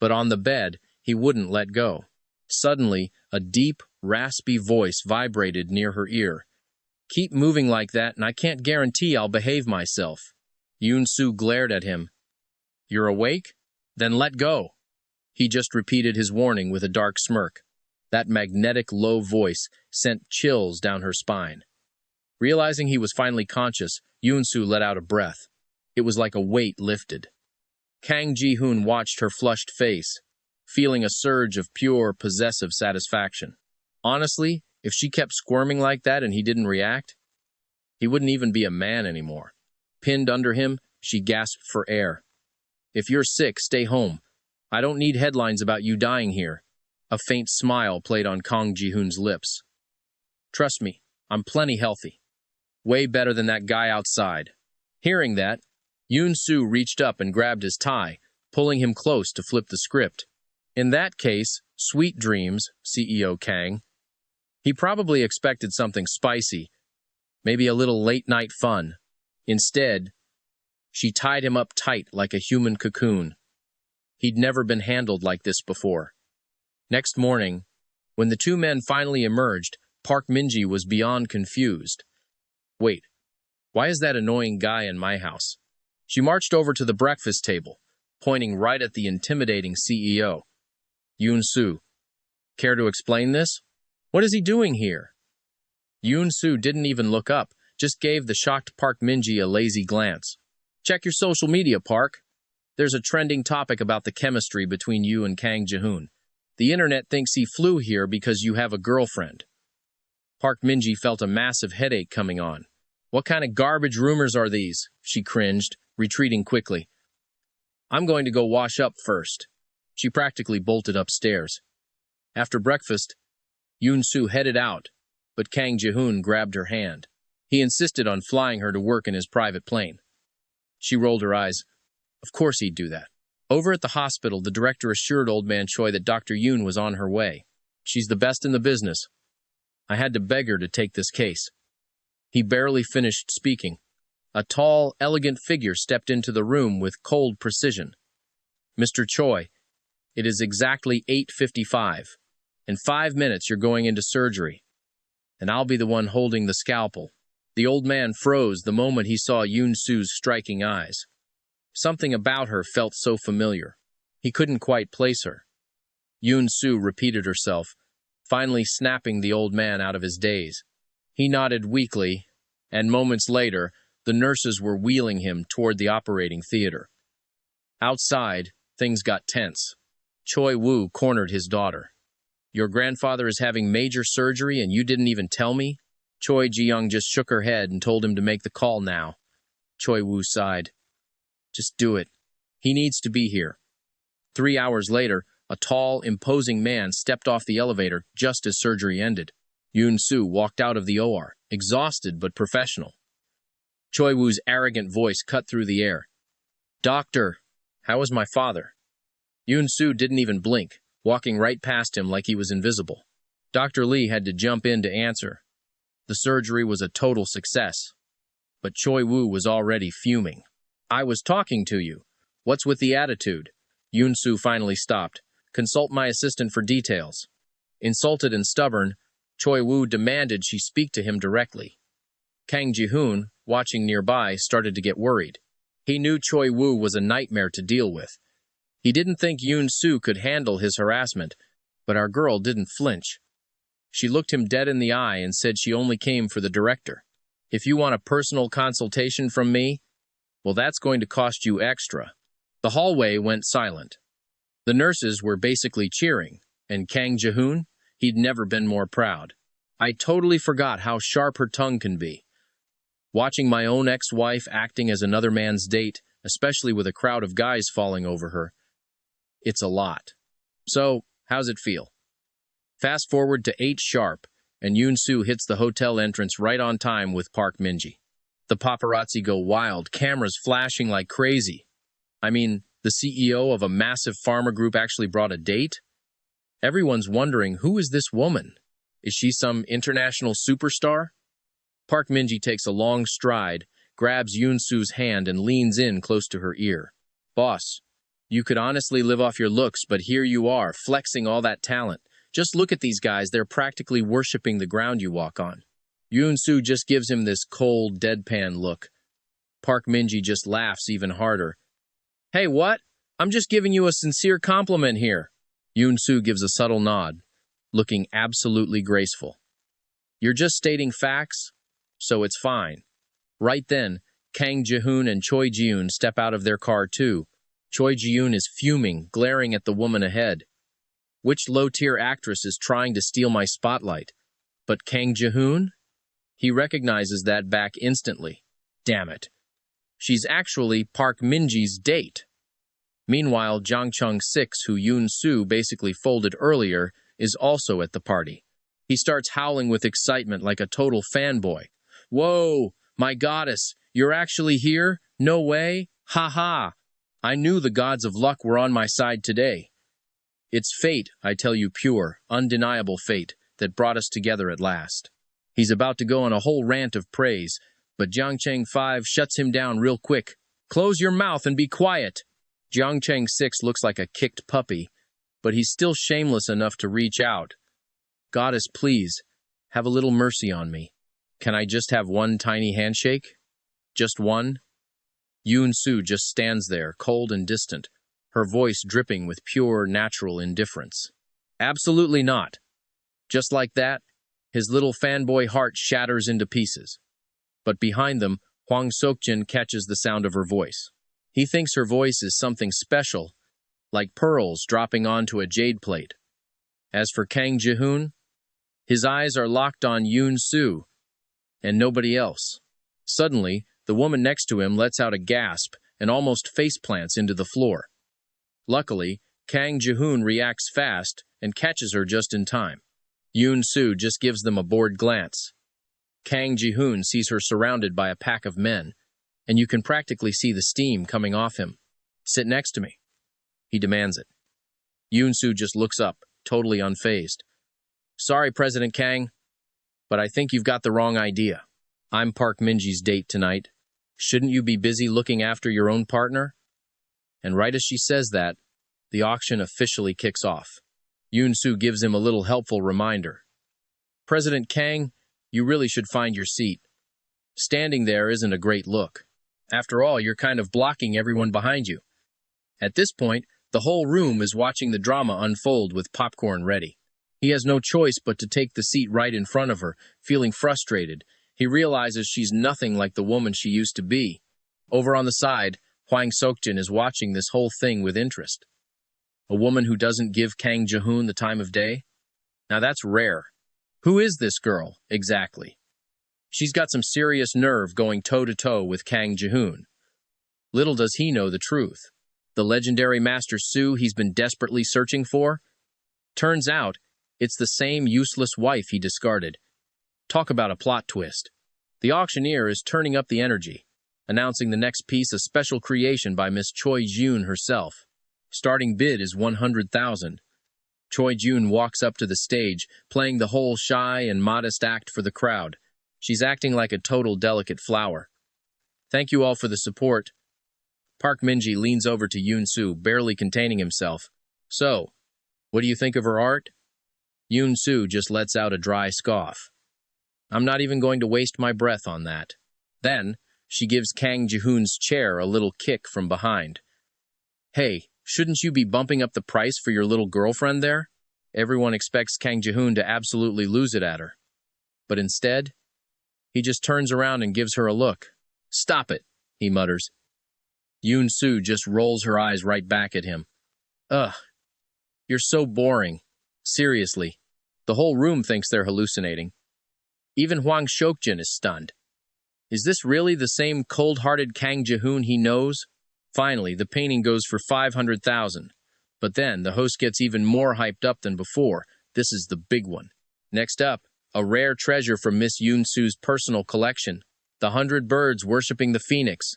But on the bed, he wouldn't let go. Suddenly, a deep, raspy voice vibrated near her ear. Keep moving like that, and I can't guarantee I'll behave myself. Yoon-soo glared at him. You're awake? Then let go. He just repeated his warning with a dark smirk. That magnetic, low voice sent chills down her spine. Realizing he was finally conscious, Yoon-soo let out a breath. It was like a weight lifted. Kang Ji-hoon watched her flushed face, feeling a surge of pure, possessive satisfaction. Honestly, if she kept squirming like that and he didn't react, he wouldn't even be a man anymore. Pinned under him, she gasped for air. If you're sick, stay home. I don't need headlines about you dying here. A faint smile played on Kang Ji-hoon's lips. Trust me, I'm plenty healthy. Way better than that guy outside. Hearing that, Yoon-soo reached up and grabbed his tie, pulling him close to flip the script. In that case, sweet dreams, CEO Kang. He probably expected something spicy, maybe a little late-night fun. Instead, she tied him up tight like a human cocoon. He'd never been handled like this before. Next morning, when the two men finally emerged, Park Min-ji was beyond confused. Wait, why is that annoying guy in my house? She marched over to the breakfast table, pointing right at the intimidating CEO. Yoon-soo, care to explain this? What is he doing here? Yoon-soo didn't even look up, just gave the shocked Park Min-ji a lazy glance. Check your social media, Park. There's a trending topic about the chemistry between you and Kang Ji-hoon. The internet thinks he flew here because you have a girlfriend. Park Min-ji felt a massive headache coming on. What kind of garbage rumors are these? She cringed, retreating quickly. I'm going to go wash up first. She practically bolted upstairs. After breakfast, Yoon-soo headed out, but Kang Ji-hoon grabbed her hand. He insisted on flying her to work in his private plane. She rolled her eyes. Of course he'd do that. Over at the hospital, the director assured old man Choi that Dr. Yoon was on her way. She's the best in the business. I had to beg her to take this case. He barely finished speaking. A tall, elegant figure stepped into the room with cold precision. Mr. Choi, it is exactly 8:55. In 5 minutes, you're going into surgery. And I'll be the one holding the scalpel. The old man froze the moment he saw Yoon-soo's striking eyes. Something about her felt so familiar. He couldn't quite place her. Yoon-soo repeated herself, finally snapping the old man out of his daze. He nodded weakly, and moments later, the nurses were wheeling him toward the operating theater. Outside, things got tense. Choi Woo cornered his daughter. Your grandfather is having major surgery and you didn't even tell me? Choi Ji-young just shook her head and told him to make the call now. Choi Woo sighed. Just do it. He needs to be here. 3 hours later, a tall, imposing man stepped off the elevator just as surgery ended. Yoon-soo walked out of the OR, exhausted but professional. Choi Woo's arrogant voice cut through the air. Doctor, How is my father? Yoon-soo didn't even blink, walking right past him like he was invisible. Dr. Lee had to jump in to answer. The surgery was a total success. But Choi Woo was already fuming. I was talking to you. What's with the attitude? Yoon-soo finally stopped. Consult my assistant for details. Insulted and stubborn, Choi Woo demanded she speak to him directly. Kang Ji-hoon, watching nearby, started to get worried. He knew Choi Woo was a nightmare to deal with. He didn't think Yoon-soo could handle his harassment, but our girl didn't flinch. She looked him dead in the eye and said she only came for the director. If you want a personal consultation from me, well, that's going to cost you extra. The hallway went silent. The nurses were basically cheering, and Kang Ji-hoon, he'd never been more proud. I totally forgot how sharp her tongue can be. Watching my own ex-wife acting as another man's date, especially with a crowd of guys falling over her, it's a lot. So, how's it feel? Fast forward to 8 sharp, and Yoon-soo hits the hotel entrance right on time with Park Min-ji. The paparazzi go wild, cameras flashing like crazy. I mean, the CEO of a massive pharma group actually brought a date? Everyone's wondering, who is this woman? Is she some international superstar? Park Min-ji takes a long stride, grabs Yoon-soo's hand and leans in close to her ear. Boss, you could honestly live off your looks, but here you are, flexing all that talent. Just look at these guys, they're practically worshipping the ground you walk on. Yoon-soo just gives him this cold, deadpan look. Park Min-ji just laughs even harder. Hey, what? I'm just giving you a sincere compliment here. Yoon-soo gives a subtle nod, looking absolutely graceful. You're just stating facts, so it's fine. Right then, Kang Ji-hoon and Choi Ji-yoon step out of their car too. Choi Ji-yoon is fuming, glaring at the woman ahead. Which low-tier actress is trying to steal my spotlight? But Kang Ji-hoon? He recognizes that back instantly. Damn it. She's actually Park Min-ji's date. Meanwhile, Jang Chung-sik, who Yoon-soo basically folded earlier, is also at the party. He starts howling with excitement like a total fanboy. Whoa, my goddess, you're actually here? No way? Ha ha! I knew the gods of luck were on my side today. It's fate, I tell you, pure, undeniable fate, that brought us together at last. He's about to go on a whole rant of praise, but Jiang Cheng-5 shuts him down real quick. Close your mouth and be quiet. Jiang Cheng-6 looks like a kicked puppy, but he's still shameless enough to reach out. Goddess, please, have a little mercy on me. Can I just have one tiny handshake? Just one? Yoon-soo just stands there, cold and distant, her voice dripping with pure, natural indifference. Absolutely not. Just like that, his little fanboy heart shatters into pieces. But behind them, Hwang Sok-jin catches the sound of her voice. He thinks her voice is something special, like pearls dropping onto a jade plate. As for Kang Ji-hoon, his eyes are locked on Yoon-soo, and nobody else. Suddenly, the woman next to him lets out a gasp and almost faceplants into the floor. Luckily, Kang Ji-hoon reacts fast and catches her just in time. Yoon-soo just gives them a bored glance. Kang Ji-hoon sees her surrounded by a pack of men, and you can practically see the steam coming off him. Sit next to me. He demands it. Yoon-soo just looks up, totally unfazed. Sorry, President Kang, but I think you've got the wrong idea. I'm Park Min-ji's date tonight. Shouldn't you be busy looking after your own partner? And right as she says that, the auction officially kicks off. Yoon-soo gives him a little helpful reminder. President Kang, you really should find your seat. Standing there isn't a great look. After all, you're kind of blocking everyone behind you. At this point, the whole room is watching the drama unfold with popcorn ready. He has no choice but to take the seat right in front of her, feeling frustrated. He realizes she's nothing like the woman she used to be. Over on the side, Hwang Sok-jin is watching this whole thing with interest. A woman who doesn't give Kang Ji-hoon the time of day? Now that's rare. Who is this girl, exactly? She's got some serious nerve going toe-to-toe with Kang Ji-hoon. Little does he know the truth. The legendary Master Su he's been desperately searching for? Turns out, it's the same useless wife he discarded. Talk about a plot twist. The auctioneer is turning up the energy. announcing the next piece a special creation by Miss Choi Jun herself. Starting bid is 100,000. Choi Jun walks up to the stage, playing the whole shy and modest act for the crowd. She's acting like a total delicate flower. Thank you all for the support. Park Min-ji leans over to Yoon-soo, barely containing himself. So, what do you think of her art? Yoon-soo just lets out a dry scoff. I'm not even going to waste my breath on that. Then, she gives Kang Ji-hoon's chair a little kick from behind. Hey, shouldn't you be bumping up the price for your little girlfriend there? Everyone expects Kang Ji-hoon to absolutely lose it at her. But instead, he just turns around and gives her a look. Stop it, he mutters. Yoon-soo just rolls her eyes right back at him. Ugh, you're so boring. Seriously, the whole room thinks they're hallucinating. Even Hwang Seokjin is stunned. Is this really the same cold-hearted Kang Ji-hoon he knows? Finally, the painting goes for 500,000. But then, the host gets even more hyped up than before. This is the big one. Next up, a rare treasure from Miss Yoon-soo's personal collection, the 100 birds worshipping the phoenix.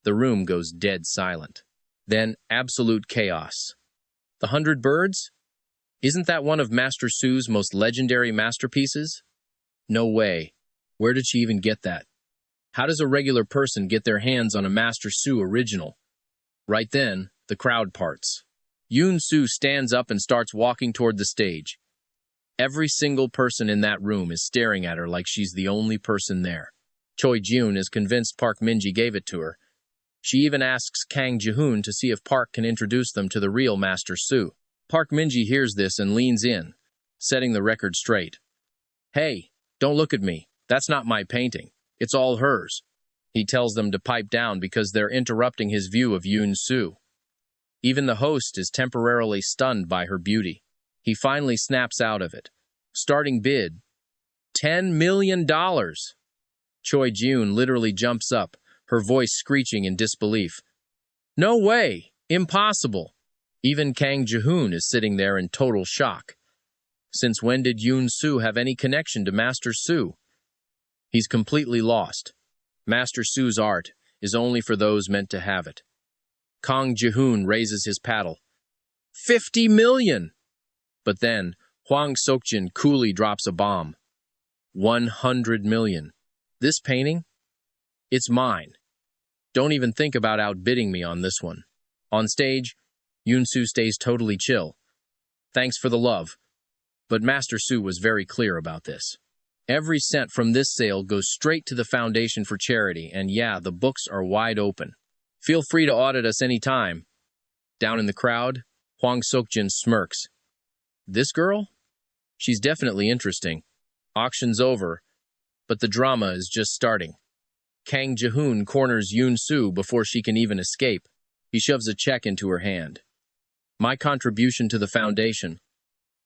The room goes dead silent. Then, absolute chaos. The 100 birds? Isn't that one of Master Su's most legendary masterpieces? No way. Where did she even get that? How does a regular person get their hands on a Master Su original? Right then, the crowd parts. Yoon-soo stands up and starts walking toward the stage. Every single person in that room is staring at her like she's the only person there. Choi Jun is convinced Park Min-ji gave it to her. She even asks Kang Ji-hoon to see if Park can introduce them to the real Master Su. Park Min-ji hears this and leans in, setting the record straight. Hey, don't look at me. That's not my painting. It's all hers. He tells them to pipe down because they're interrupting his view of Yoon-soo. Even the host is temporarily stunned by her beauty. He finally snaps out of it. Starting bid, $10 million. Choi Jun literally jumps up, her voice screeching in disbelief. No way! Impossible! Even Kang Ji-hoon is sitting there in total shock. Since when did Yoon-soo have any connection to Master Su? He's completely lost. Master Su's art is only for those meant to have it. Kang Ji-hoon raises his paddle. 50 million! But then, Hwang Seokjin coolly drops a bomb. 100 million. This painting? It's mine. Don't even think about outbidding me on this one. On stage, Yoon-soo stays totally chill. Thanks for the love. But Master Su was very clear about this. Every cent from this sale goes straight to the Foundation for Charity, and yeah, the books are wide open. Feel free to audit us anytime. Down in the crowd, Hwang Seokjin smirks. This girl? She's definitely interesting. Auction's over, but the drama is just starting. Kang Ji-hoon corners Yoon-soo before she can even escape. He shoves a check into her hand. My contribution to the foundation.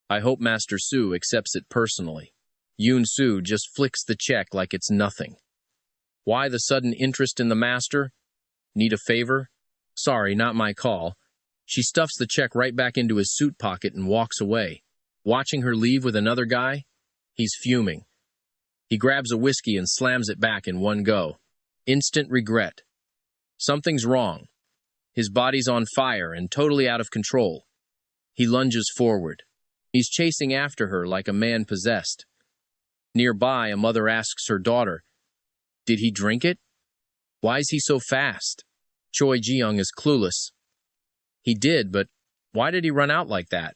I hope Master Su accepts it personally. Yoon-soo just flicks the check like it's nothing. Why the sudden interest in the master? Need a favor? Sorry, not my call. She stuffs the check right back into his suit pocket and walks away. Watching her leave with another guy? He's fuming. He grabs a whiskey and slams it back in one go. Instant regret. Something's wrong. His body's on fire and totally out of control. He lunges forward. He's chasing after her like a man possessed. Nearby, a mother asks her daughter, Did he drink it? Why is he so fast? Choi Ji-young is clueless. He did, but why did he run out like that?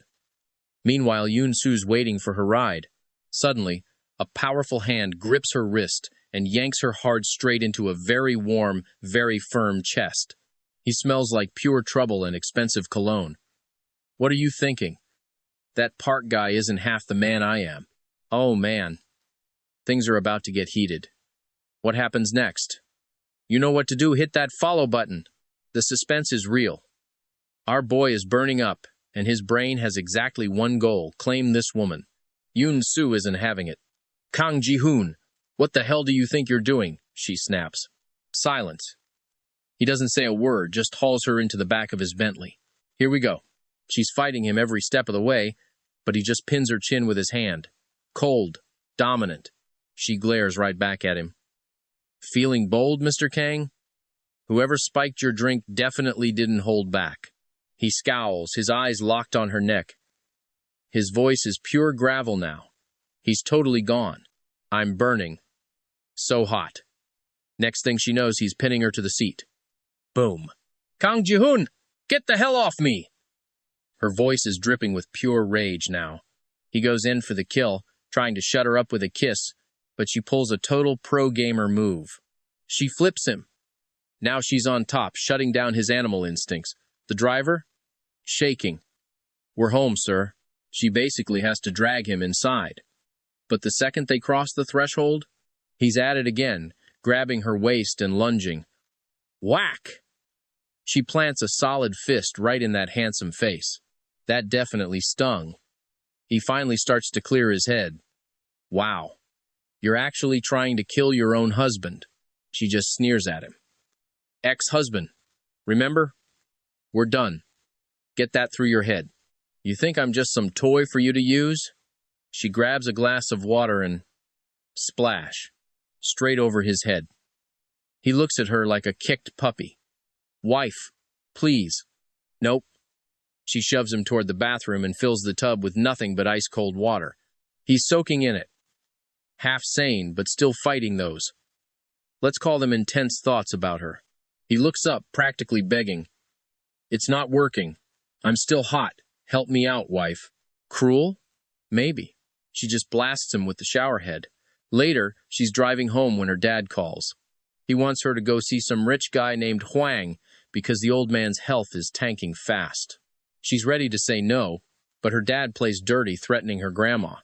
Meanwhile, Yoon-soo's waiting for her ride. Suddenly, a powerful hand grips her wrist and yanks her hard straight into a very warm, very firm chest. He smells like pure trouble and expensive cologne. What are you thinking? That Park guy isn't half the man I am. Oh, man. Things are about to get heated. What happens next? You know what to do. Hit that follow button. The suspense is real. Our boy is burning up, and his brain has exactly one goal: claim this woman. Yoon-soo isn't having it. Kang Ji-hoon, what the hell do you think you're doing? She snaps. Silence. He doesn't say a word, just hauls her into the back of his Bentley. Here we go. She's fighting him every step of the way, but he just pins her chin with his hand. Cold, dominant. She glares right back at him. Feeling bold, Mr. Kang? Whoever spiked your drink definitely didn't hold back. He scowls, his eyes locked on her neck. His voice is pure gravel now. He's totally gone. I'm burning. So hot. Next thing she knows, he's pinning her to the seat. Boom. Kang Ji-hoon, get the hell off me! Her voice is dripping with pure rage now. He goes in for the kill, trying to shut her up with a kiss, but she pulls a total pro-gamer move. She flips him. Now she's on top, shutting down his animal instincts. The driver? Shaking. We're home, sir. She basically has to drag him inside. But the second they cross the threshold, he's at it again, grabbing her waist and lunging. Whack! She plants a solid fist right in that handsome face. That definitely stung. He finally starts to clear his head. Wow. You're actually trying to kill your own husband. She just sneers at him. Ex-husband. Remember? We're done. Get that through your head. You think I'm just some toy for you to use? She grabs a glass of water and splash, straight over his head. He looks at her like a kicked puppy. Wife, please. Nope. She shoves him toward the bathroom and fills the tub with nothing but ice-cold water. He's soaking in it. Half sane, but still fighting those. Let's call them intense thoughts about her. He looks up, practically begging. It's not working. I'm still hot. Help me out, wife. Cruel? Maybe. She just blasts him with the shower head. Later, she's driving home when her dad calls. He wants her to go see some rich guy named Huang because the old man's health is tanking fast. She's ready to say no, but her dad plays dirty, threatening her grandma.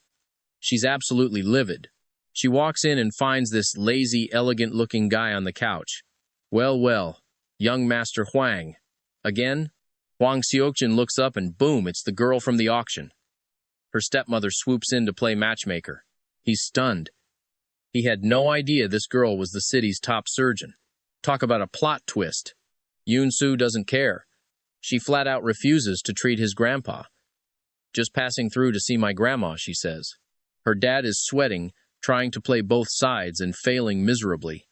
She's absolutely livid. She walks in and finds this lazy, elegant-looking guy on the couch. Well, young Master Huang. Again? Huang Xiuqin looks up and boom, it's the girl from the auction. Her stepmother swoops in to play matchmaker. He's stunned. He had no idea this girl was the city's top surgeon. Talk about a plot twist. Yoon-soo doesn't care. She flat out refuses to treat his grandpa. Just passing through to see my grandma, she says. Her dad is sweating, trying to play both sides and failing miserably.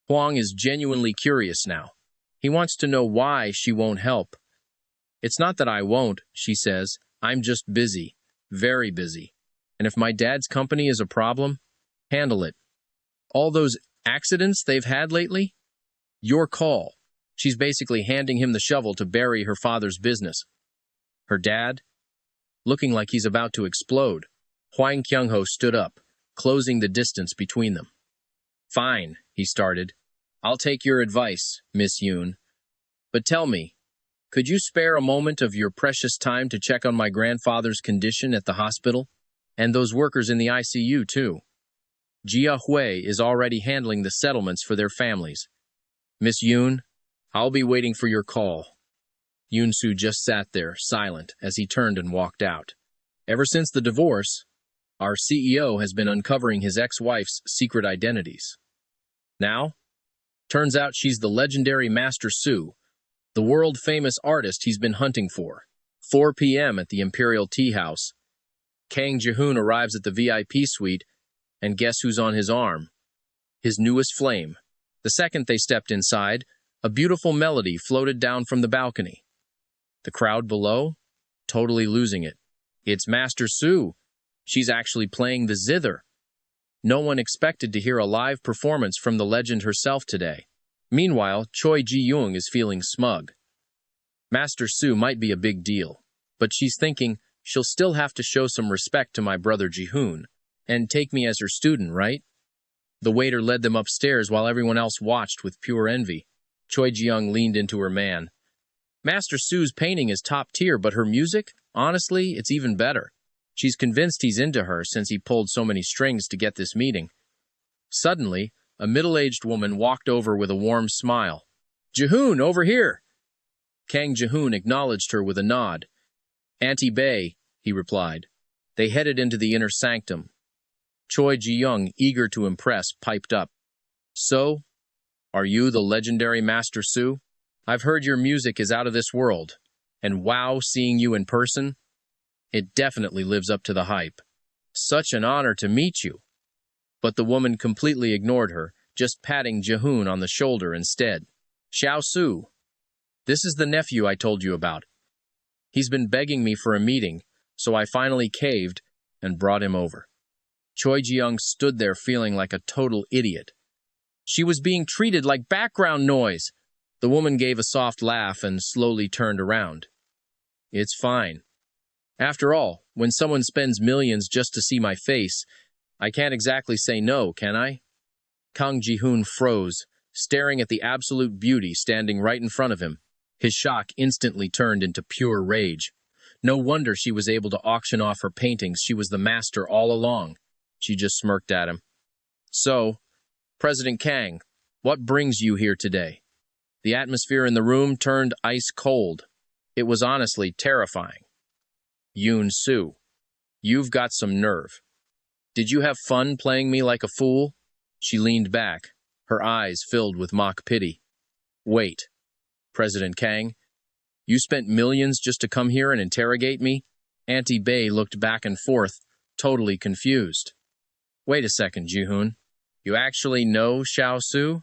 Huang is genuinely curious now. He wants to know why she won't help. It's not that I won't, she says. I'm just busy. Very busy. And if my dad's company is a problem, handle it. All those accidents they've had lately? Your call. She's basically handing him the shovel to bury her father's business. Her dad? Looking like he's about to explode. Huang Kyung-ho stood up, closing the distance between them. Fine, he started. I'll take your advice, Miss Yoon. But tell me, could you spare a moment of your precious time to check on my grandfather's condition at the hospital? And those workers in the ICU, too. Jia Hui is already handling the settlements for their families. Miss Yoon, I'll be waiting for your call. Yoon-soo just sat there, silent, as he turned and walked out. Ever since the divorce, our CEO has been uncovering his ex-wife's secret identities. Now, turns out she's the legendary Master Su, the world-famous artist he's been hunting for. 4 p.m. at the Imperial Tea House. Kang Ji-hoon arrives at the VIP suite, and guess who's on his arm? His newest flame. The second they stepped inside, a beautiful melody floated down from the balcony. The crowd below? Totally losing it. It's Master Su. She's actually playing the zither. No one expected to hear a live performance from the legend herself today. Meanwhile, Choi Ji-young is feeling smug. Master Su might be a big deal, but she's thinking she'll still have to show some respect to my brother Ji-hoon and take me as her student, right? The waiter led them upstairs while everyone else watched with pure envy. Choi Ji-young leaned into her man. Master Su's painting is top tier, but her music? Honestly, it's even better. She's convinced he's into her since he pulled so many strings to get this meeting. Suddenly, a middle-aged woman walked over with a warm smile. Ji-hoon, over here! Kang Ji-hoon acknowledged her with a nod. Auntie Bae, he replied. They headed into the inner sanctum. Choi Ji-young, eager to impress, piped up. So, are you the legendary Master Su? I've heard your music is out of this world, and wow, seeing you in person, it definitely lives up to the hype. Such an honor to meet you. But the woman completely ignored her, just patting Ji-hoon on the shoulder instead. Xiao Su, this is the nephew I told you about. He's been begging me for a meeting, so I finally caved and brought him over. Choi Ji-young stood there feeling like a total idiot. She was being treated like background noise. The woman gave a soft laugh and slowly turned around. It's fine. After all, when someone spends millions just to see my face, I can't exactly say no, can I? Kang Ji-hoon froze, staring at the absolute beauty standing right in front of him. His shock instantly turned into pure rage. No wonder she was able to auction off her paintings. She was the master all along. She just smirked at him. So, President Kang, what brings you here today? The atmosphere in the room turned ice cold. It was honestly terrifying. Yoon Soo, you've got some nerve. Did you have fun playing me like a fool? She leaned back, her eyes filled with mock pity. Wait, President Kang, you spent millions just to come here and interrogate me? Auntie Bae looked back and forth, totally confused. Wait a second, Ji-hoon. You actually know Xiao Su?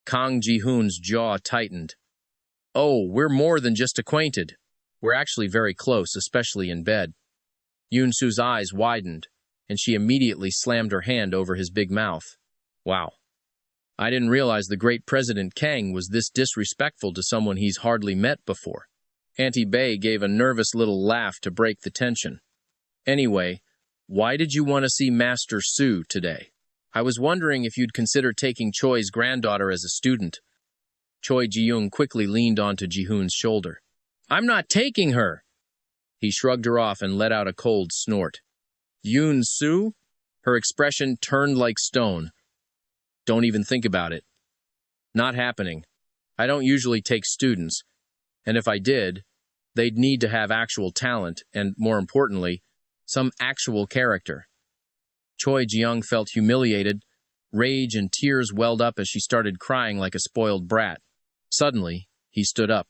Kang Ji-hoon's jaw tightened. Oh, we're more than just acquainted. We're actually very close, especially in bed. Yoon Su's eyes widened, and she immediately slammed her hand over his big mouth. Wow. I didn't realize the great President Kang was this disrespectful to someone he's hardly met before. Auntie Bae gave a nervous little laugh to break the tension. Anyway, why did you want to see Master Su today? I was wondering if you'd consider taking Choi's granddaughter as a student. Choi Ji-young quickly leaned onto Ji-hoon's shoulder. I'm not taking her! He shrugged her off and let out a cold snort. Yoon Soo? Her expression turned like stone. Don't even think about it. Not happening. I don't usually take students, and if I did, they'd need to have actual talent and, more importantly, some actual character. Choi Ji-young felt humiliated. Rage and tears welled up as she started crying like a spoiled brat. Suddenly, he stood up.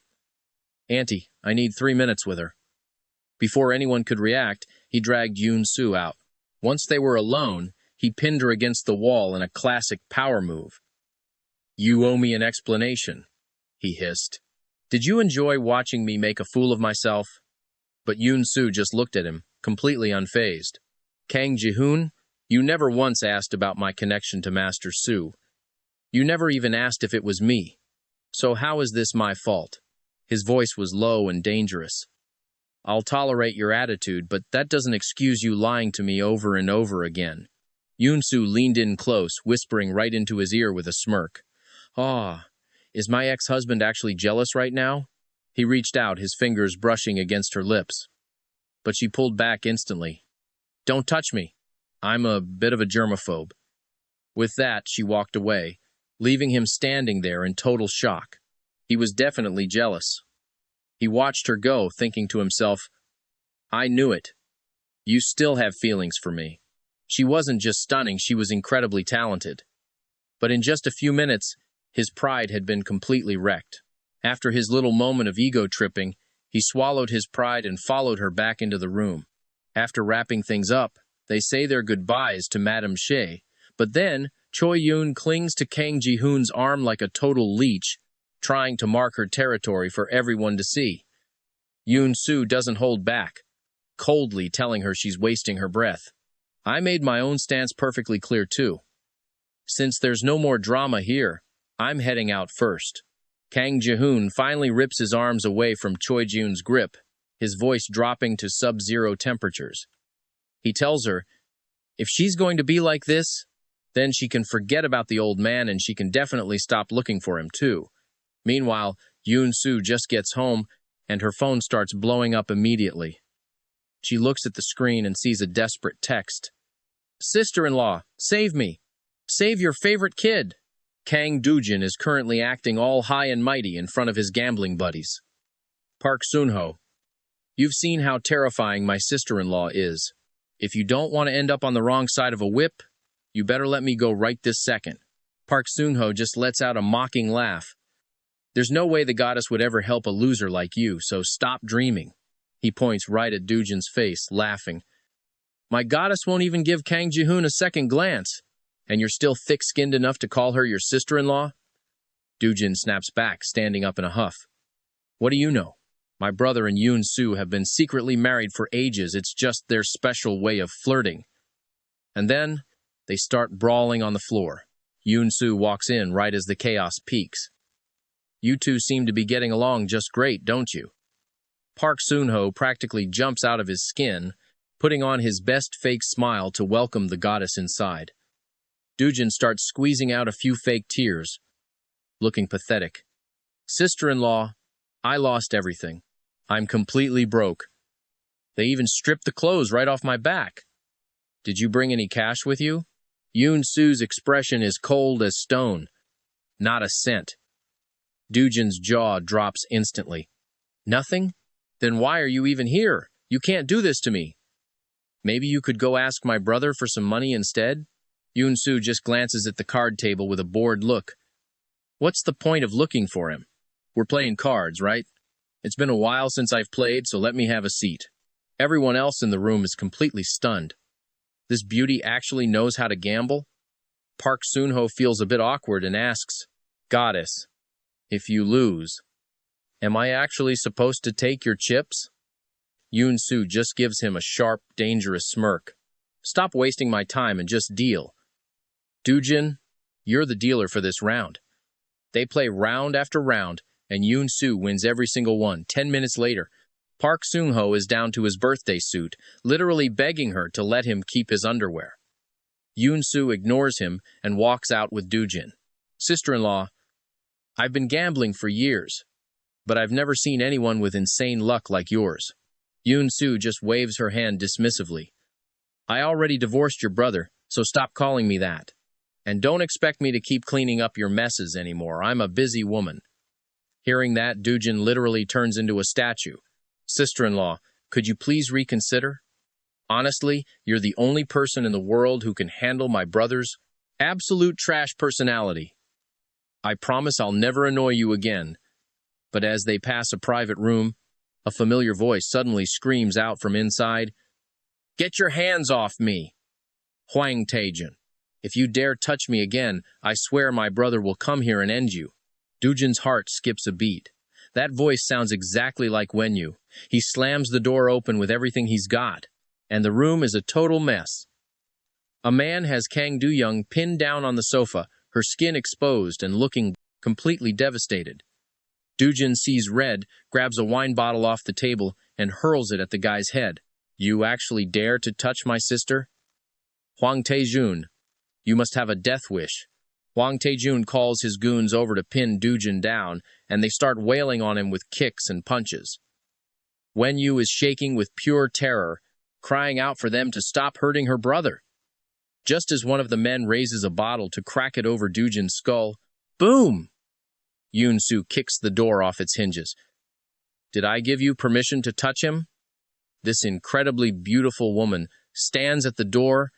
Auntie, I need 3 minutes with her. Before anyone could react, he dragged Yoon Soo out. Once they were alone, he pinned her against the wall in a classic power move. You owe me an explanation, he hissed. Did you enjoy watching me make a fool of myself? But Yoon Soo just looked at him, completely unfazed. Kang Ji-hoon, you never once asked about my connection to Master Su. You never even asked if it was me. So how is this my fault? His voice was low and dangerous. I'll tolerate your attitude, but that doesn't excuse you lying to me over and over again. Yoon Soo leaned in close, whispering right into his ear with a smirk. Ah, is my ex-husband actually jealous right now? He reached out, his fingers brushing against her lips. But she pulled back instantly. Don't touch me. I'm a bit of a germaphobe. With that, she walked away, leaving him standing there in total shock. He was definitely jealous. He watched her go, thinking to himself, I knew it. You still have feelings for me. She wasn't just stunning, she was incredibly talented. But in just a few minutes, his pride had been completely wrecked. After his little moment of ego tripping, he swallowed his pride and followed her back into the room. After wrapping things up, they say their goodbyes to Madame Shea, but then Choi Yoon clings to Kang Ji-hoon's arm like a total leech, trying to mark her territory for everyone to see. Yoon Soo doesn't hold back, coldly telling her she's wasting her breath. I made my own stance perfectly clear too. Since there's no more drama here, I'm heading out first. Kang Ji-hoon finally rips his arms away from Choi Ji-hoon's grip, his voice dropping to sub-zero temperatures. He tells her, if she's going to be like this, then she can forget about the old man and she can definitely stop looking for him too. Meanwhile, Yoon Soo just gets home and her phone starts blowing up immediately. She looks at the screen and sees a desperate text. Sister-in-law, save me. Save your favorite kid. Kang Doojin is currently acting all high and mighty in front of his gambling buddies. Park Soon-ho, you've seen how terrifying my sister-in-law is. If you don't want to end up on the wrong side of a whip, you better let me go right this second. Park Soon-ho just lets out a mocking laugh. There's no way the goddess would ever help a loser like you, so stop dreaming. He points right at Doojin's face, laughing. My goddess won't even give Kang Ji-hoon a second glance, and you're still thick-skinned enough to call her your sister-in-law? Dujin snaps back, standing up in a huff. What do you know? My brother and Yoon-soo have been secretly married for ages. It's just their special way of flirting. And then they start brawling on the floor. Yoon-soo walks in right as the chaos peaks. You two seem to be getting along just great, don't you? Park Soon-ho practically jumps out of his skin, putting on his best fake smile to welcome the goddess inside. Dujin starts squeezing out a few fake tears, looking pathetic. Sister-in-law, I lost everything. I'm completely broke. They even stripped the clothes right off my back. Did you bring any cash with you? Yoon-soo's expression is cold as stone. Not a cent. Dujin's jaw drops instantly. Nothing? Then why are you even here? You can't do this to me. Maybe you could go ask my brother for some money instead? Yoon-soo just glances at the card table with a bored look. What's the point of looking for him? We're playing cards, right? It's been a while since I've played, so let me have a seat. Everyone else in the room is completely stunned. This beauty actually knows how to gamble? Park Soon-ho feels a bit awkward and asks, Goddess, if you lose, am I actually supposed to take your chips? Yoon-soo just gives him a sharp, dangerous smirk. Stop wasting my time and just deal. Dujin, you're the dealer for this round. They play round after round, and Yoon-soo wins every single one. 10 minutes later, Park Soon-ho is down to his birthday suit, literally begging her to let him keep his underwear. Yoon-soo ignores him and walks out with Dujin. Sister-in-law, I've been gambling for years, but I've never seen anyone with insane luck like yours. Yoon-soo just waves her hand dismissively. I already divorced your brother, so stop calling me that. And don't expect me to keep cleaning up your messes anymore. I'm a busy woman. Hearing that, Dujin literally turns into a statue. Sister-in-law, could you please reconsider? Honestly, you're the only person in the world who can handle my brother's absolute trash personality. I promise I'll never annoy you again. But as they pass a private room, a familiar voice suddenly screams out from inside, Get your hands off me! Hwang Taejun, if you dare touch me again, I swear my brother will come here and end you. Dujin's heart skips a beat. That voice sounds exactly like Wenyu. He slams the door open with everything he's got, and the room is a total mess. A man has Kang Do-young pinned down on the sofa, her skin exposed and looking completely devastated. Dujin sees red, grabs a wine bottle off the table, and hurls it at the guy's head. You actually dare to touch my sister? Hwang Taejun, you must have a death wish. Hwang Taejun calls his goons over to pin Dujin down, and they start wailing on him with kicks and punches. Wenyu is shaking with pure terror, crying out for them to stop hurting her brother. Just as one of the men raises a bottle to crack it over Dujin's skull, boom! Yoon-soo kicks the door off its hinges. Did I give you permission to touch him? This incredibly beautiful woman stands at the door,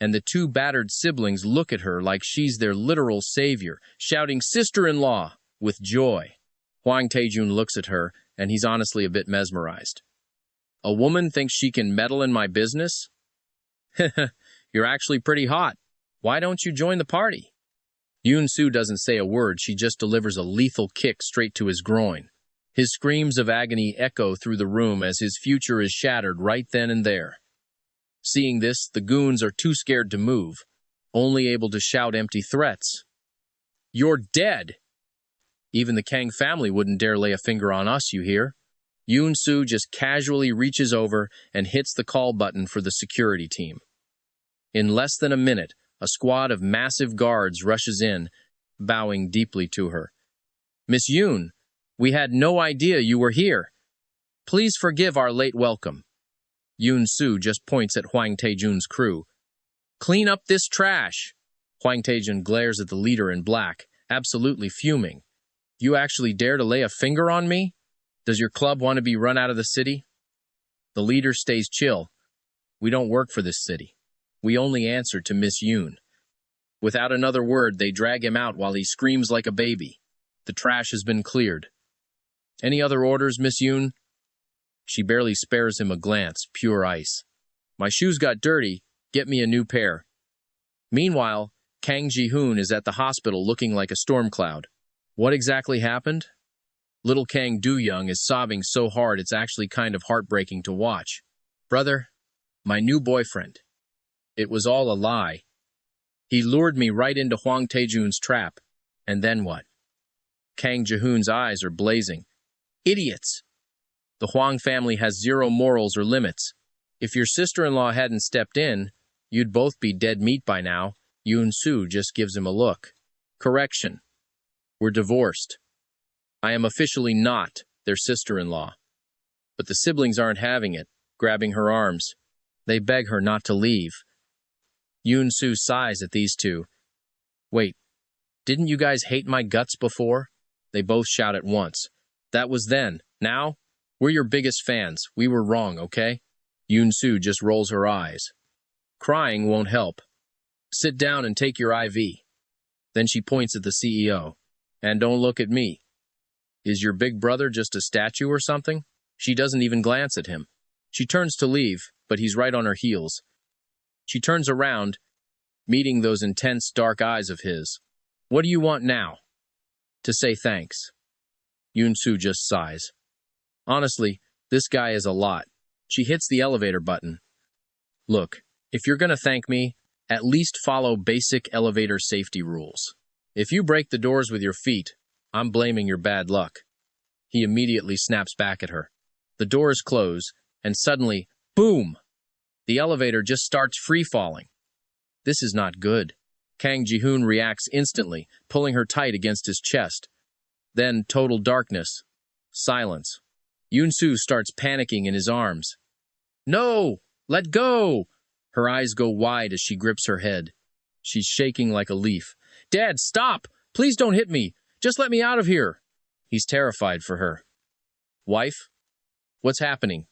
and the two battered siblings look at her like she's their literal savior, shouting sister-in-law with joy. Hwang Taejun looks at her, and he's honestly a bit mesmerized. A woman thinks she can meddle in my business? You're actually pretty hot. Why don't you join the party? Yoon-soo doesn't say a word, she just delivers a lethal kick straight to his groin. His screams of agony echo through the room as his future is shattered right then and there. Seeing this, the goons are too scared to move, only able to shout empty threats. You're dead! Even the Kang family wouldn't dare lay a finger on us, you hear? Yoon-soo just casually reaches over and hits the call button for the security team. In less than a minute, a squad of massive guards rushes in, bowing deeply to her. Miss Yoon, we had no idea you were here. Please forgive our late welcome. Yoon-soo just points at Hwang Taejun's crew. Clean up this trash! Hwang Taejun glares at the leader in black, absolutely fuming. You actually dare to lay a finger on me? Does your club want to be run out of the city? The leader stays chill. We don't work for this city. We only answer to Miss Yoon. Without another word, they drag him out while he screams like a baby. The trash has been cleared. Any other orders, Miss Yoon? She barely spares him a glance, pure ice. My shoes got dirty. Get me a new pair. Meanwhile, Kang Ji-hoon is at the hospital looking like a storm cloud. What exactly happened? Little Kang Do-young is sobbing so hard it's actually kind of heartbreaking to watch. Brother, my new boyfriend. It was all a lie. He lured me right into Huang Taejun's trap. And then what? Kang Ji-hoon's eyes are blazing. Idiots! The Huang family has zero morals or limits. If your sister-in-law hadn't stepped in, you'd both be dead meat by now. Yoon-soo just gives him a look. Correction. We're divorced. I am officially not their sister-in-law. But the siblings aren't having it, grabbing her arms. They beg her not to leave. Yoon-soo sighs at these two. Wait, didn't you guys hate my guts before? They both shout at once. That was then. Now, we're your biggest fans. We were wrong, okay? Yoon-soo just rolls her eyes. Crying won't help. Sit down and take your IV. Then she points at the CEO. And don't look at me. Is your big brother just a statue or something? She doesn't even glance at him. She turns to leave, but he's right on her heels. She turns around, meeting those intense dark eyes of his. What do you want now? To say thanks. Yoon-soo just sighs. Honestly, this guy is a lot. She hits the elevator button. Look, if you're gonna thank me, at least follow basic elevator safety rules. If you break the doors with your feet, I'm blaming your bad luck. He immediately snaps back at her. The doors close, and suddenly, boom! The elevator just starts free-falling. This is not good. Kang Ji-hoon reacts instantly, pulling her tight against his chest. Then, total darkness. Silence. Yoon-soo starts panicking in his arms. No! Let go! Her eyes go wide as she grips her head. She's shaking like a leaf. Dad, stop! Please don't hit me! Just let me out of here! He's terrified for her. Wife? What's happening?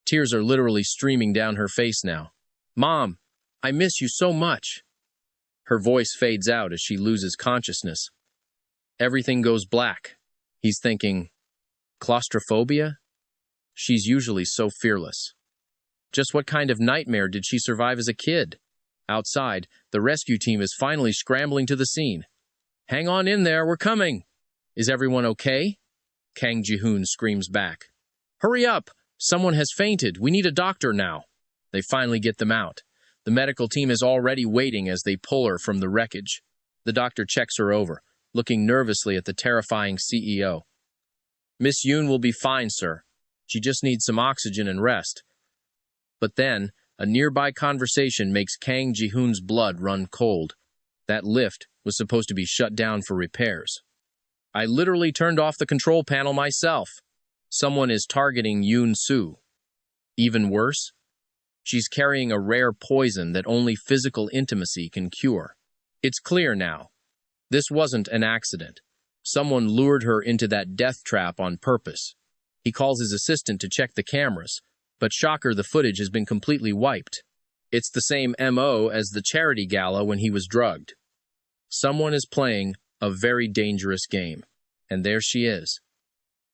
Tears are literally streaming down her face now. Mom, I miss you so much. Her voice fades out as she loses consciousness. Everything goes black. He's thinking, claustrophobia? She's usually so fearless. Just what kind of nightmare did she survive as a kid? Outside, the rescue team is finally scrambling to the scene. Hang on in there, we're coming! Is everyone okay? Kang Ji-hoon screams back. Hurry up! Someone has fainted. We need a doctor now. They finally get them out. The medical team is already waiting as they pull her from the wreckage. The doctor checks her over, looking nervously at the terrifying CEO. Miss Yoon will be fine, sir. She just needs some oxygen and rest. But then, a nearby conversation makes Kang Ji-hoon's blood run cold. That lift was supposed to be shut down for repairs. I literally turned off the control panel myself. Someone is targeting Yoon-soo. Even worse, she's carrying a rare poison that only physical intimacy can cure. It's clear now. This wasn't an accident. Someone lured her into that death trap on purpose. He calls his assistant to check the cameras, but shocker, the footage has been completely wiped. It's the same MO as the charity gala when he was drugged. Someone is playing a very dangerous game. And there she is.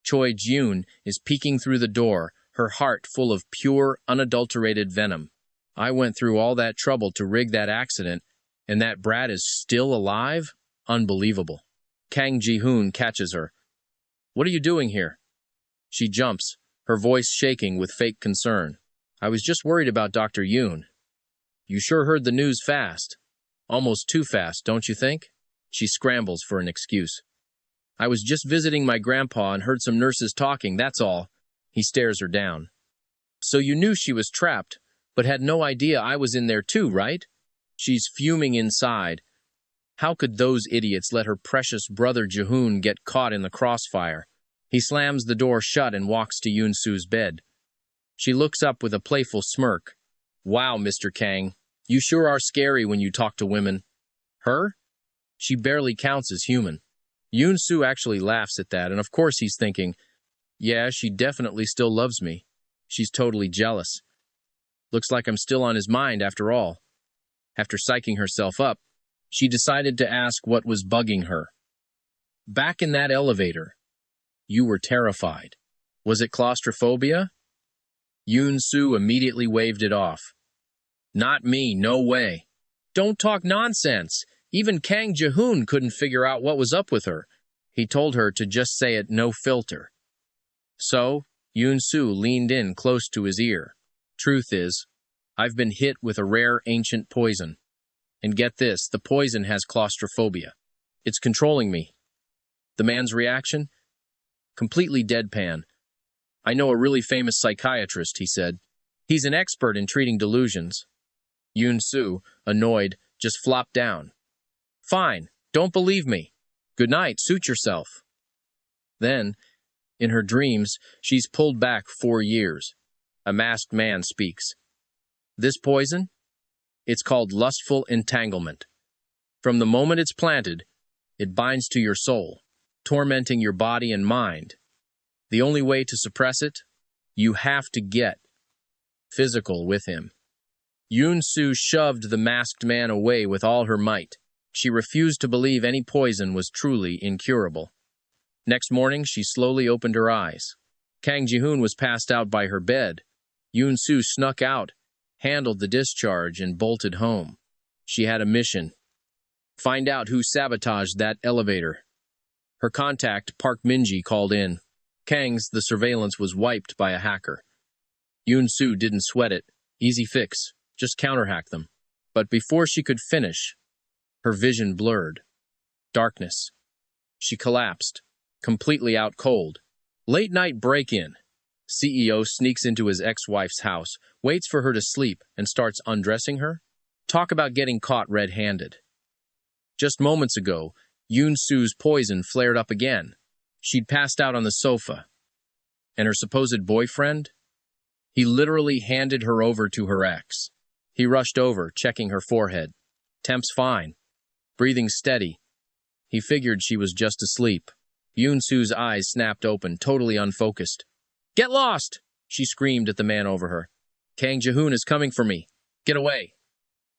Choi Jun is peeking through the door, her heart full of pure, unadulterated venom. I went through all that trouble to rig that accident, and that brat is still alive? Unbelievable. Kang Ji-hoon catches her. What are you doing here? She jumps, her voice shaking with fake concern. I was just worried about Dr. Yoon. You sure heard the news fast. Almost too fast, don't you think? She scrambles for an excuse. I was just visiting my grandpa and heard some nurses talking, that's all. He stares her down. So you knew she was trapped, but had no idea I was in there too, right? She's fuming inside. How could those idiots let her precious brother Ji-hoon get caught in the crossfire? He slams the door shut and walks to Yoon-soo's bed. She looks up with a playful smirk. Wow, Mr. Kang, you sure are scary when you talk to women. Her? She barely counts as human. Yoon-soo actually laughs at that, and of course he's thinking, yeah, she definitely still loves me. She's totally jealous. Looks like I'm still on his mind after all. After psyching herself up, she decided to ask what was bugging her. Back in that elevator, you were terrified. Was it claustrophobia? Yoon-soo immediately waved it off. Not me, no way. Don't talk nonsense. Even Kang Ji-hoon couldn't figure out what was up with her. He told her to just say it no filter. So, Yoon-soo leaned in close to his ear. Truth is, I've been hit with a rare ancient poison. And get this, the poison has claustrophobia. It's controlling me. The man's reaction? Completely deadpan. I know a really famous psychiatrist, he said. He's an expert in treating delusions. Yoon-soo, annoyed, just flopped down. Fine, don't believe me. Good night, suit yourself. Then, in her dreams, she's pulled back 4 years. A masked man speaks. This poison? It's called lustful entanglement. From the moment it's planted, it binds to your soul, tormenting your body and mind. The only way to suppress it? You have to get physical with him. Yoon-soo shoved the masked man away with all her might. She refused to believe any poison was truly incurable. Next morning, she slowly opened her eyes. Kang Ji-hoon was passed out by her bed. Yoon-soo snuck out, handled the discharge, and bolted home. She had a mission. Find out who sabotaged that elevator. Her contact, Park Min-ji, called in. The surveillance was wiped by a hacker. Yoon-soo didn't sweat it. Easy fix. Just counterhack them. But before she could finish, her vision blurred. Darkness. She collapsed, completely out cold. Late-night break-in. CEO sneaks into his ex-wife's house, waits for her to sleep, and starts undressing her? Talk about getting caught red-handed. Just moments ago, Yoon-soo's poison flared up again. She'd passed out on the sofa. And her supposed boyfriend? He literally handed her over to her ex. He rushed over, checking her forehead. Temp's fine. Breathing steady. He figured she was just asleep. Yoon-soo's eyes snapped open, totally unfocused. Get lost! She screamed at the man over her. Kang Ji-hoon is coming for me. Get away!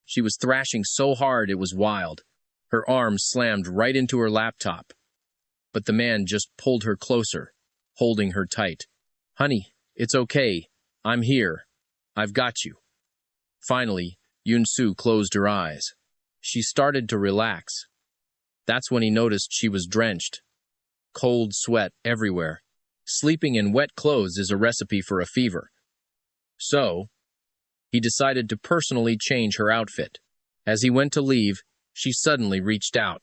She was thrashing so hard it was wild. Her arms slammed right into her laptop. But the man just pulled her closer, holding her tight. Honey, it's okay. I'm here. I've got you. Finally, Yoon-soo closed her eyes. She started to relax. That's when he noticed she was drenched. Cold sweat everywhere. Sleeping in wet clothes is a recipe for a fever. So, he decided to personally change her outfit. As he went to leave, she suddenly reached out.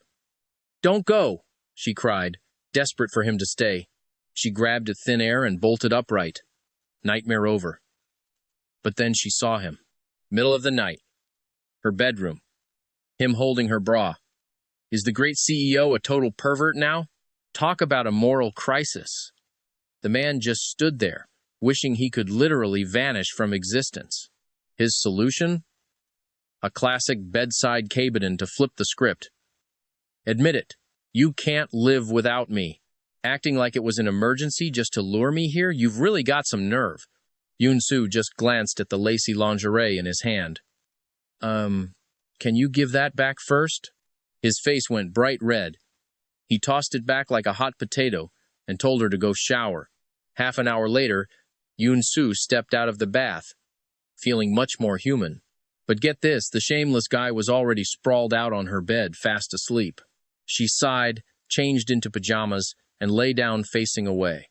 Don't go, she cried, desperate for him to stay. She grabbed at thin air and bolted upright. Nightmare over. But then she saw him. Middle of the night. Her bedroom. Him holding her bra. Is the great CEO a total pervert now? Talk about a moral crisis. The man just stood there, wishing he could literally vanish from existence. His solution? A classic bedside cabinet to flip the script. Admit it. You can't live without me. Acting like it was an emergency just to lure me here? You've really got some nerve. Yoon-soo just glanced at the lacy lingerie in his hand. Can you give that back first? His face went bright red. He tossed it back like a hot potato and told her to go shower. Half an hour later, Yoon-soo stepped out of the bath, feeling much more human. But get this, the shameless guy was already sprawled out on her bed, fast asleep. She sighed, changed into pajamas, and lay down facing away.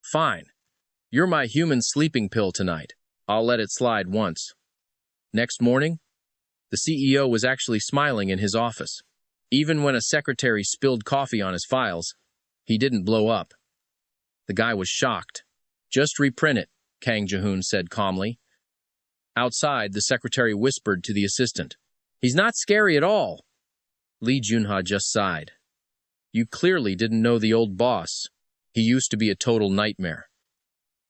Fine. You're my human sleeping pill tonight. I'll let it slide once. Next morning, the CEO was actually smiling in his office. Even when a secretary spilled coffee on his files, he didn't blow up. The guy was shocked. Just reprint it, Kang Ji-hoon said calmly. Outside, the secretary whispered to the assistant. He's not scary at all. Lee Junha just sighed. You clearly didn't know the old boss. He used to be a total nightmare.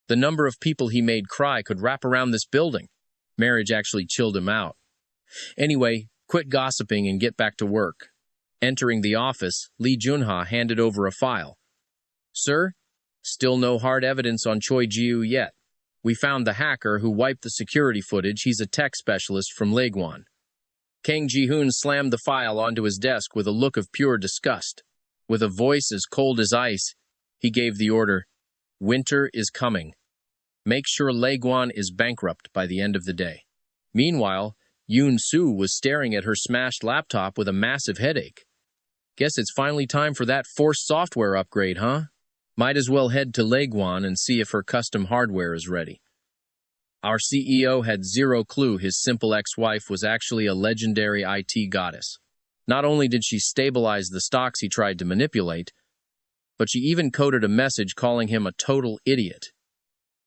The number of people he made cry could wrap around this building. Marriage actually chilled him out. Anyway, quit gossiping and get back to work. Entering the office, Lee Junha handed over a file. Sir, still no hard evidence on Choi Ji-woo yet. We found the hacker who wiped the security footage. He's a tech specialist from Legwon. Kang Ji-hoon slammed the file onto his desk with a look of pure disgust. With a voice as cold as ice, he gave the order, Winter is coming. Make sure Legwon is bankrupt by the end of the day. Meanwhile, Yoon-soo was staring at her smashed laptop with a massive headache. Guess it's finally time for that forced software upgrade, huh? Might as well head to Leguan and see if her custom hardware is ready. Our CEO had zero clue his simple ex-wife was actually a legendary IT goddess. Not only did she stabilize the stocks he tried to manipulate, but she even coded a message calling him a total idiot.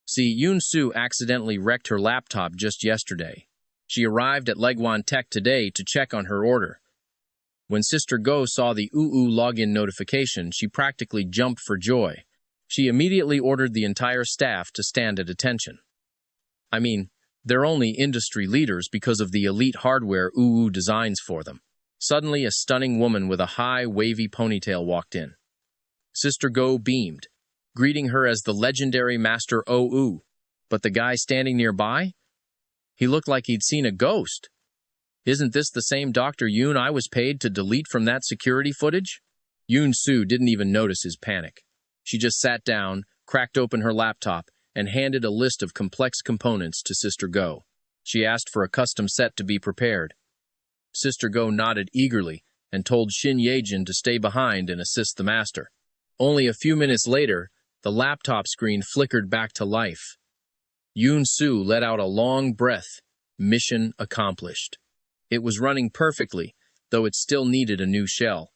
See, Yoon-soo accidentally wrecked her laptop just yesterday. She arrived at Leguan Tech today to check on her order. When Sister Go saw the login notification, she practically jumped for joy. She immediately ordered the entire staff to stand at attention. I mean, they're only industry leaders because of the elite hardware designs for them. Suddenly, a stunning woman with a high, wavy ponytail walked in. Sister Go beamed, greeting her as the legendary Master But the guy standing nearby? He looked like he'd seen a ghost. Isn't this the same Dr. Yoon I was paid to delete from that security footage? Yoon-soo didn't even notice his panic. She just sat down, cracked open her laptop, and handed a list of complex components to Sister Go. She asked for a custom set to be prepared. Sister Go nodded eagerly and told Shin Yejin to stay behind and assist the master. Only a few minutes later, the laptop screen flickered back to life. Yoon-soo let out a long breath. Mission accomplished. It was running perfectly, though it still needed a new shell.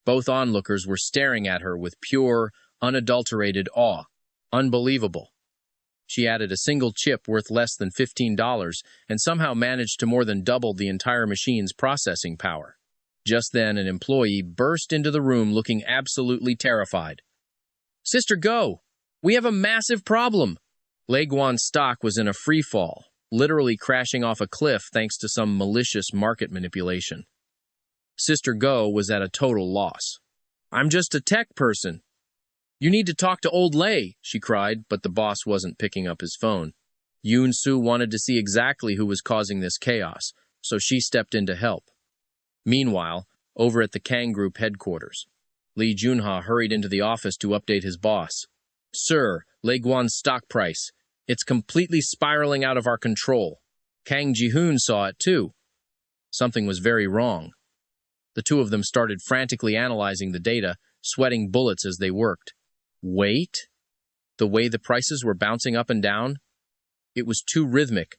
Both onlookers were staring at her with pure, unadulterated awe. Unbelievable. She added a single chip worth less than $15 and somehow managed to more than double the entire machine's processing power. Just then, an employee burst into the room looking absolutely terrified. Sister Go, we have a massive problem. Leguan's stock was in a free fall, literally crashing off a cliff thanks to some malicious market manipulation. Sister Go was at a total loss. I'm just a tech person. You need to talk to old Lei, she cried, but the boss wasn't picking up his phone. Yoon-soo wanted to see exactly who was causing this chaos, so she stepped in to help. Meanwhile, over at the Kang Group headquarters, Lee Junha hurried into the office to update his boss. Sir, Leguan's stock price. It's completely spiraling out of our control. Kang Ji-hoon saw it too. Something was very wrong. The two of them started frantically analyzing the data, sweating bullets as they worked. Wait? The way the prices were bouncing up and down? It was too rhythmic,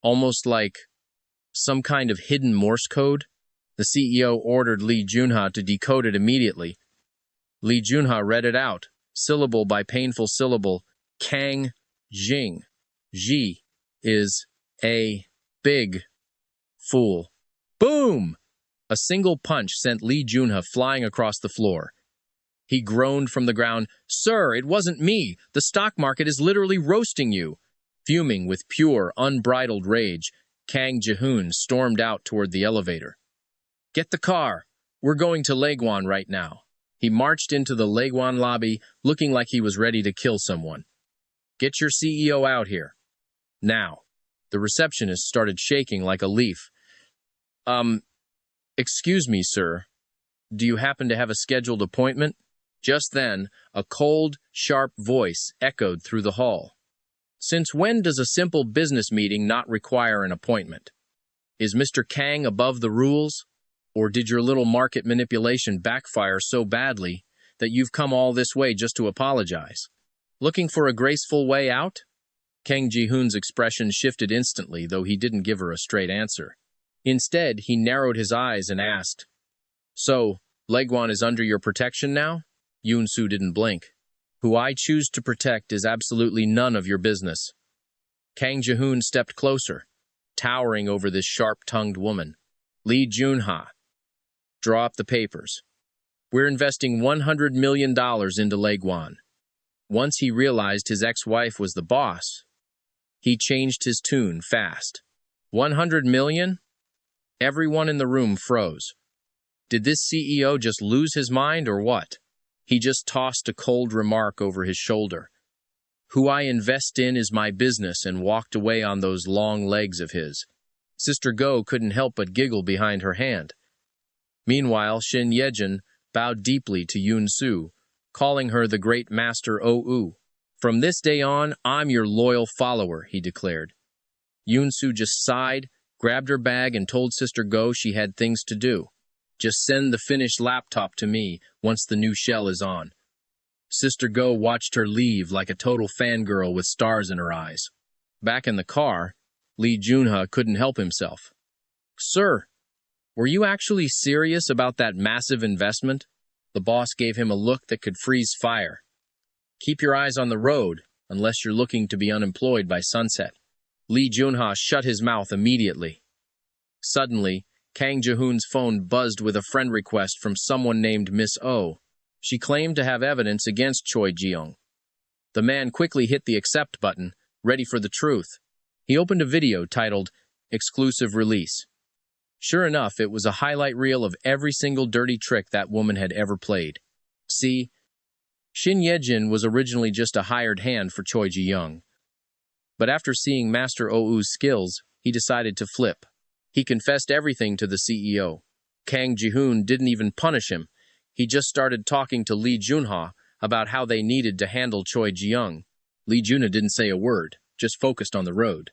almost like some kind of hidden Morse code. The CEO ordered Lee Junha to decode it immediately. Lee Junha read it out, syllable by painful syllable. Kang Jing. Ji is a big fool. Boom! A single punch sent Lee Junha flying across the floor. He groaned from the ground, Sir, it wasn't me. The stock market is literally roasting you. Fuming with pure, unbridled rage, Kang Ji-hoon stormed out toward the elevator. Get the car. We're going to Leguan right now. He marched into the Leguan lobby, looking like he was ready to kill someone. Get your CEO out here. Now. The receptionist started shaking like a leaf. Excuse me, sir. Do you happen to have a scheduled appointment? Just then, a cold, sharp voice echoed through the hall. Since when does a simple business meeting not require an appointment? Is Mr. Kang above the rules? Or did your little market manipulation backfire so badly that you've come all this way just to apologize? Looking for a graceful way out? Kang Ji-hoon's expression shifted instantly, though he didn't give her a straight answer. Instead, he narrowed his eyes and asked, So, Leguan is under your protection now? Yoon-soo didn't blink. Who I choose to protect is absolutely none of your business. Kang Ji-hoon stepped closer, towering over this sharp-tongued woman. Lee Junha. Draw up the papers. We're investing $100 million into Leguan. Once he realized his ex-wife was the boss, he changed his tune fast. 100 million? Everyone in the room froze. Did this CEO just lose his mind or what? He just tossed a cold remark over his shoulder. Who I invest in is my business, and walked away on those long legs of his. Sister Go couldn't help but giggle behind her hand. Meanwhile, Shin Yejin bowed deeply to Yoon-soo, calling her the great master From this day on, I'm your loyal follower, he declared. Yoon-soo just sighed, grabbed her bag, and told Sister Go she had things to do. Just send the finished laptop to me once the new shell is on. Sister Go watched her leave like a total fangirl with stars in her eyes. Back in the car, Lee Junha couldn't help himself. Sir, were you actually serious about that massive investment? The boss gave him a look that could freeze fire. Keep your eyes on the road, unless you're looking to be unemployed by sunset. Lee Junha shut his mouth immediately. Suddenly, Kang Ji-hoon's phone buzzed with a friend request from someone named Miss O. She claimed to have evidence against Choi Ji-young. The man quickly hit the accept button, ready for the truth. He opened a video titled, Exclusive Release. Sure enough, it was a highlight reel of every single dirty trick that woman had ever played. See, Shin Ye-jin was originally just a hired hand for Choi Ji-young. But after seeing Master Ou's skills, he decided to flip. He confessed everything to the CEO. Kang Ji-hoon didn't even punish him. He just started talking to Lee Junha about how they needed to handle Choi Ji-young. Lee Junha didn't say a word, just focused on the road.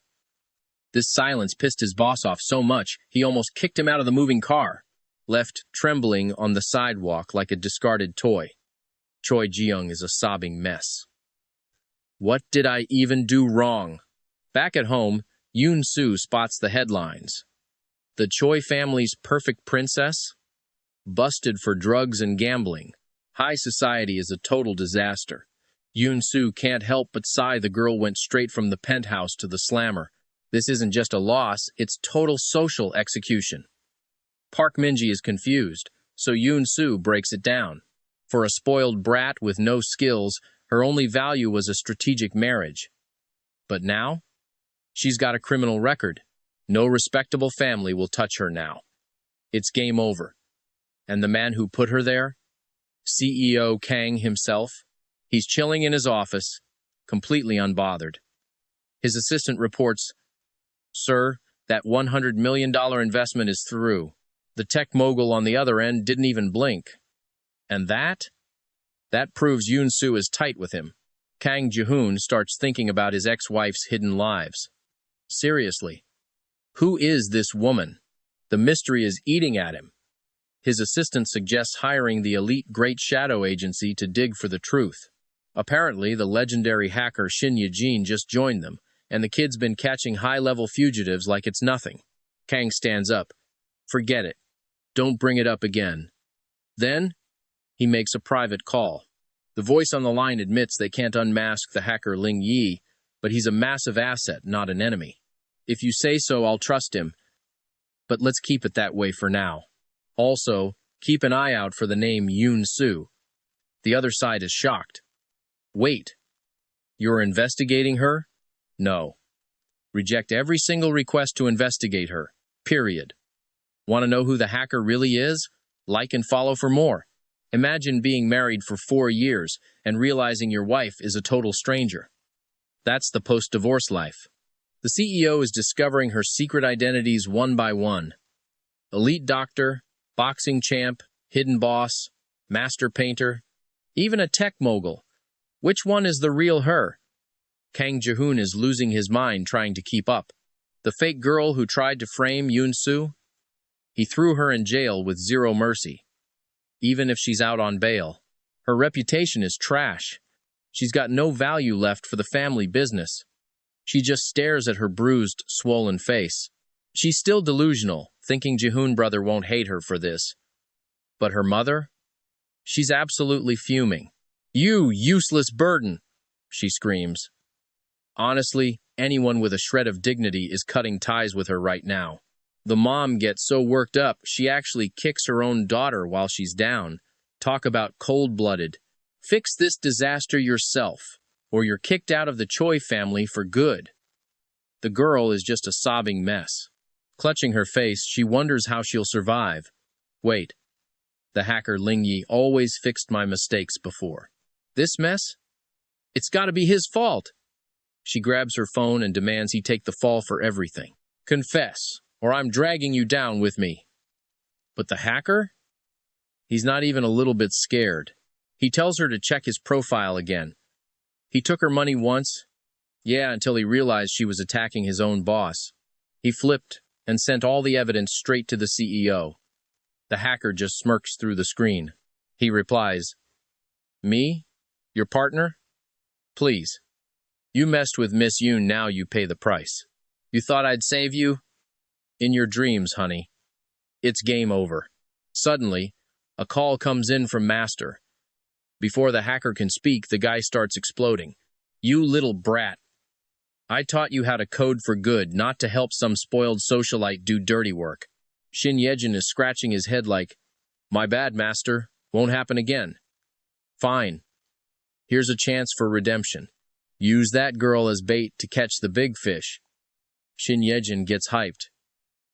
This silence pissed his boss off so much, he almost kicked him out of the moving car, left trembling on the sidewalk like a discarded toy. Choi Ji-young is a sobbing mess. What did I even do wrong? Back at home, Yoon-soo spots the headlines. The Choi family's perfect princess? Busted for drugs and gambling. High society is a total disaster. Yoon-soo can't help but sigh. The girl went straight from the penthouse to the slammer. This isn't just a loss, it's total social execution. Park Min-ji is confused, so Yoon-soo breaks it down. For a spoiled brat with no skills, her only value was a strategic marriage. But now? She's got a criminal record. No respectable family will touch her now. It's game over. And the man who put her there? CEO Kang himself? He's chilling in his office, completely unbothered. His assistant reports, Sir, that $100 million investment is through. The tech mogul on the other end didn't even blink. And that? That proves Yoon-soo is tight with him. Kang Ji-hoon starts thinking about his ex-wife's hidden lives. Seriously, who is this woman? The mystery is eating at him. His assistant suggests hiring the elite Great Shadow Agency to dig for the truth. Apparently, the legendary hacker Shin Ye-jin just joined them, and the kid's been catching high-level fugitives like it's nothing. Kang stands up. Forget it. Don't bring it up again. Then, he makes a private call. The voice on the line admits they can't unmask the hacker Ling Yi, but he's a massive asset, not an enemy. If you say so, I'll trust him. But let's keep it that way for now. Also, keep an eye out for the name Yoon-soo. The other side is shocked. Wait. You're investigating her? No. Reject every single request to investigate her. Period. Want to know who the hacker really is? Like and follow for more. Imagine being married for 4 years and realizing your wife is a total stranger. That's the post-divorce life. The CEO is discovering her secret identities one by one. Elite doctor, boxing champ, hidden boss, master painter, even a tech mogul. Which one is the real her? Kang Ji-hoon is losing his mind trying to keep up. The fake girl who tried to frame Yoon-soo? He threw her in jail with zero mercy. Even if she's out on bail, her reputation is trash. She's got no value left for the family business. She just stares at her bruised, swollen face. She's still delusional, thinking Ji-hoon brother won't hate her for this. But her mother? She's absolutely fuming. You useless burden, she screams. Honestly, anyone with a shred of dignity is cutting ties with her right now. The mom gets so worked up, she actually kicks her own daughter while she's down. Talk about cold-blooded. Fix this disaster yourself, or you're kicked out of the Choi family for good. The girl is just a sobbing mess. Clutching her face, she wonders how she'll survive. Wait. The hacker Ling Yi always fixed my mistakes before. This mess? It's got to be his fault. She grabs her phone and demands he take the fall for everything. Confess, or I'm dragging you down with me. But the hacker? He's not even a little bit scared. He tells her to check his profile again. He took her money once. Yeah, until he realized she was attacking his own boss. He flipped and sent all the evidence straight to the CEO. The hacker just smirks through the screen. He replies, "Me? Your partner? Please. You messed with Miss Yoon, now you pay the price. You thought I'd save you? In your dreams, honey. It's game over." Suddenly, a call comes in from Master. Before the hacker can speak, the guy starts exploding. "You little brat. I taught you how to code for good, not to help some spoiled socialite do dirty work." Shin Yejin is scratching his head like, "My bad, Master. Won't happen again." "Fine. Here's a chance for redemption. Use that girl as bait to catch the big fish." Shin Yejin gets hyped.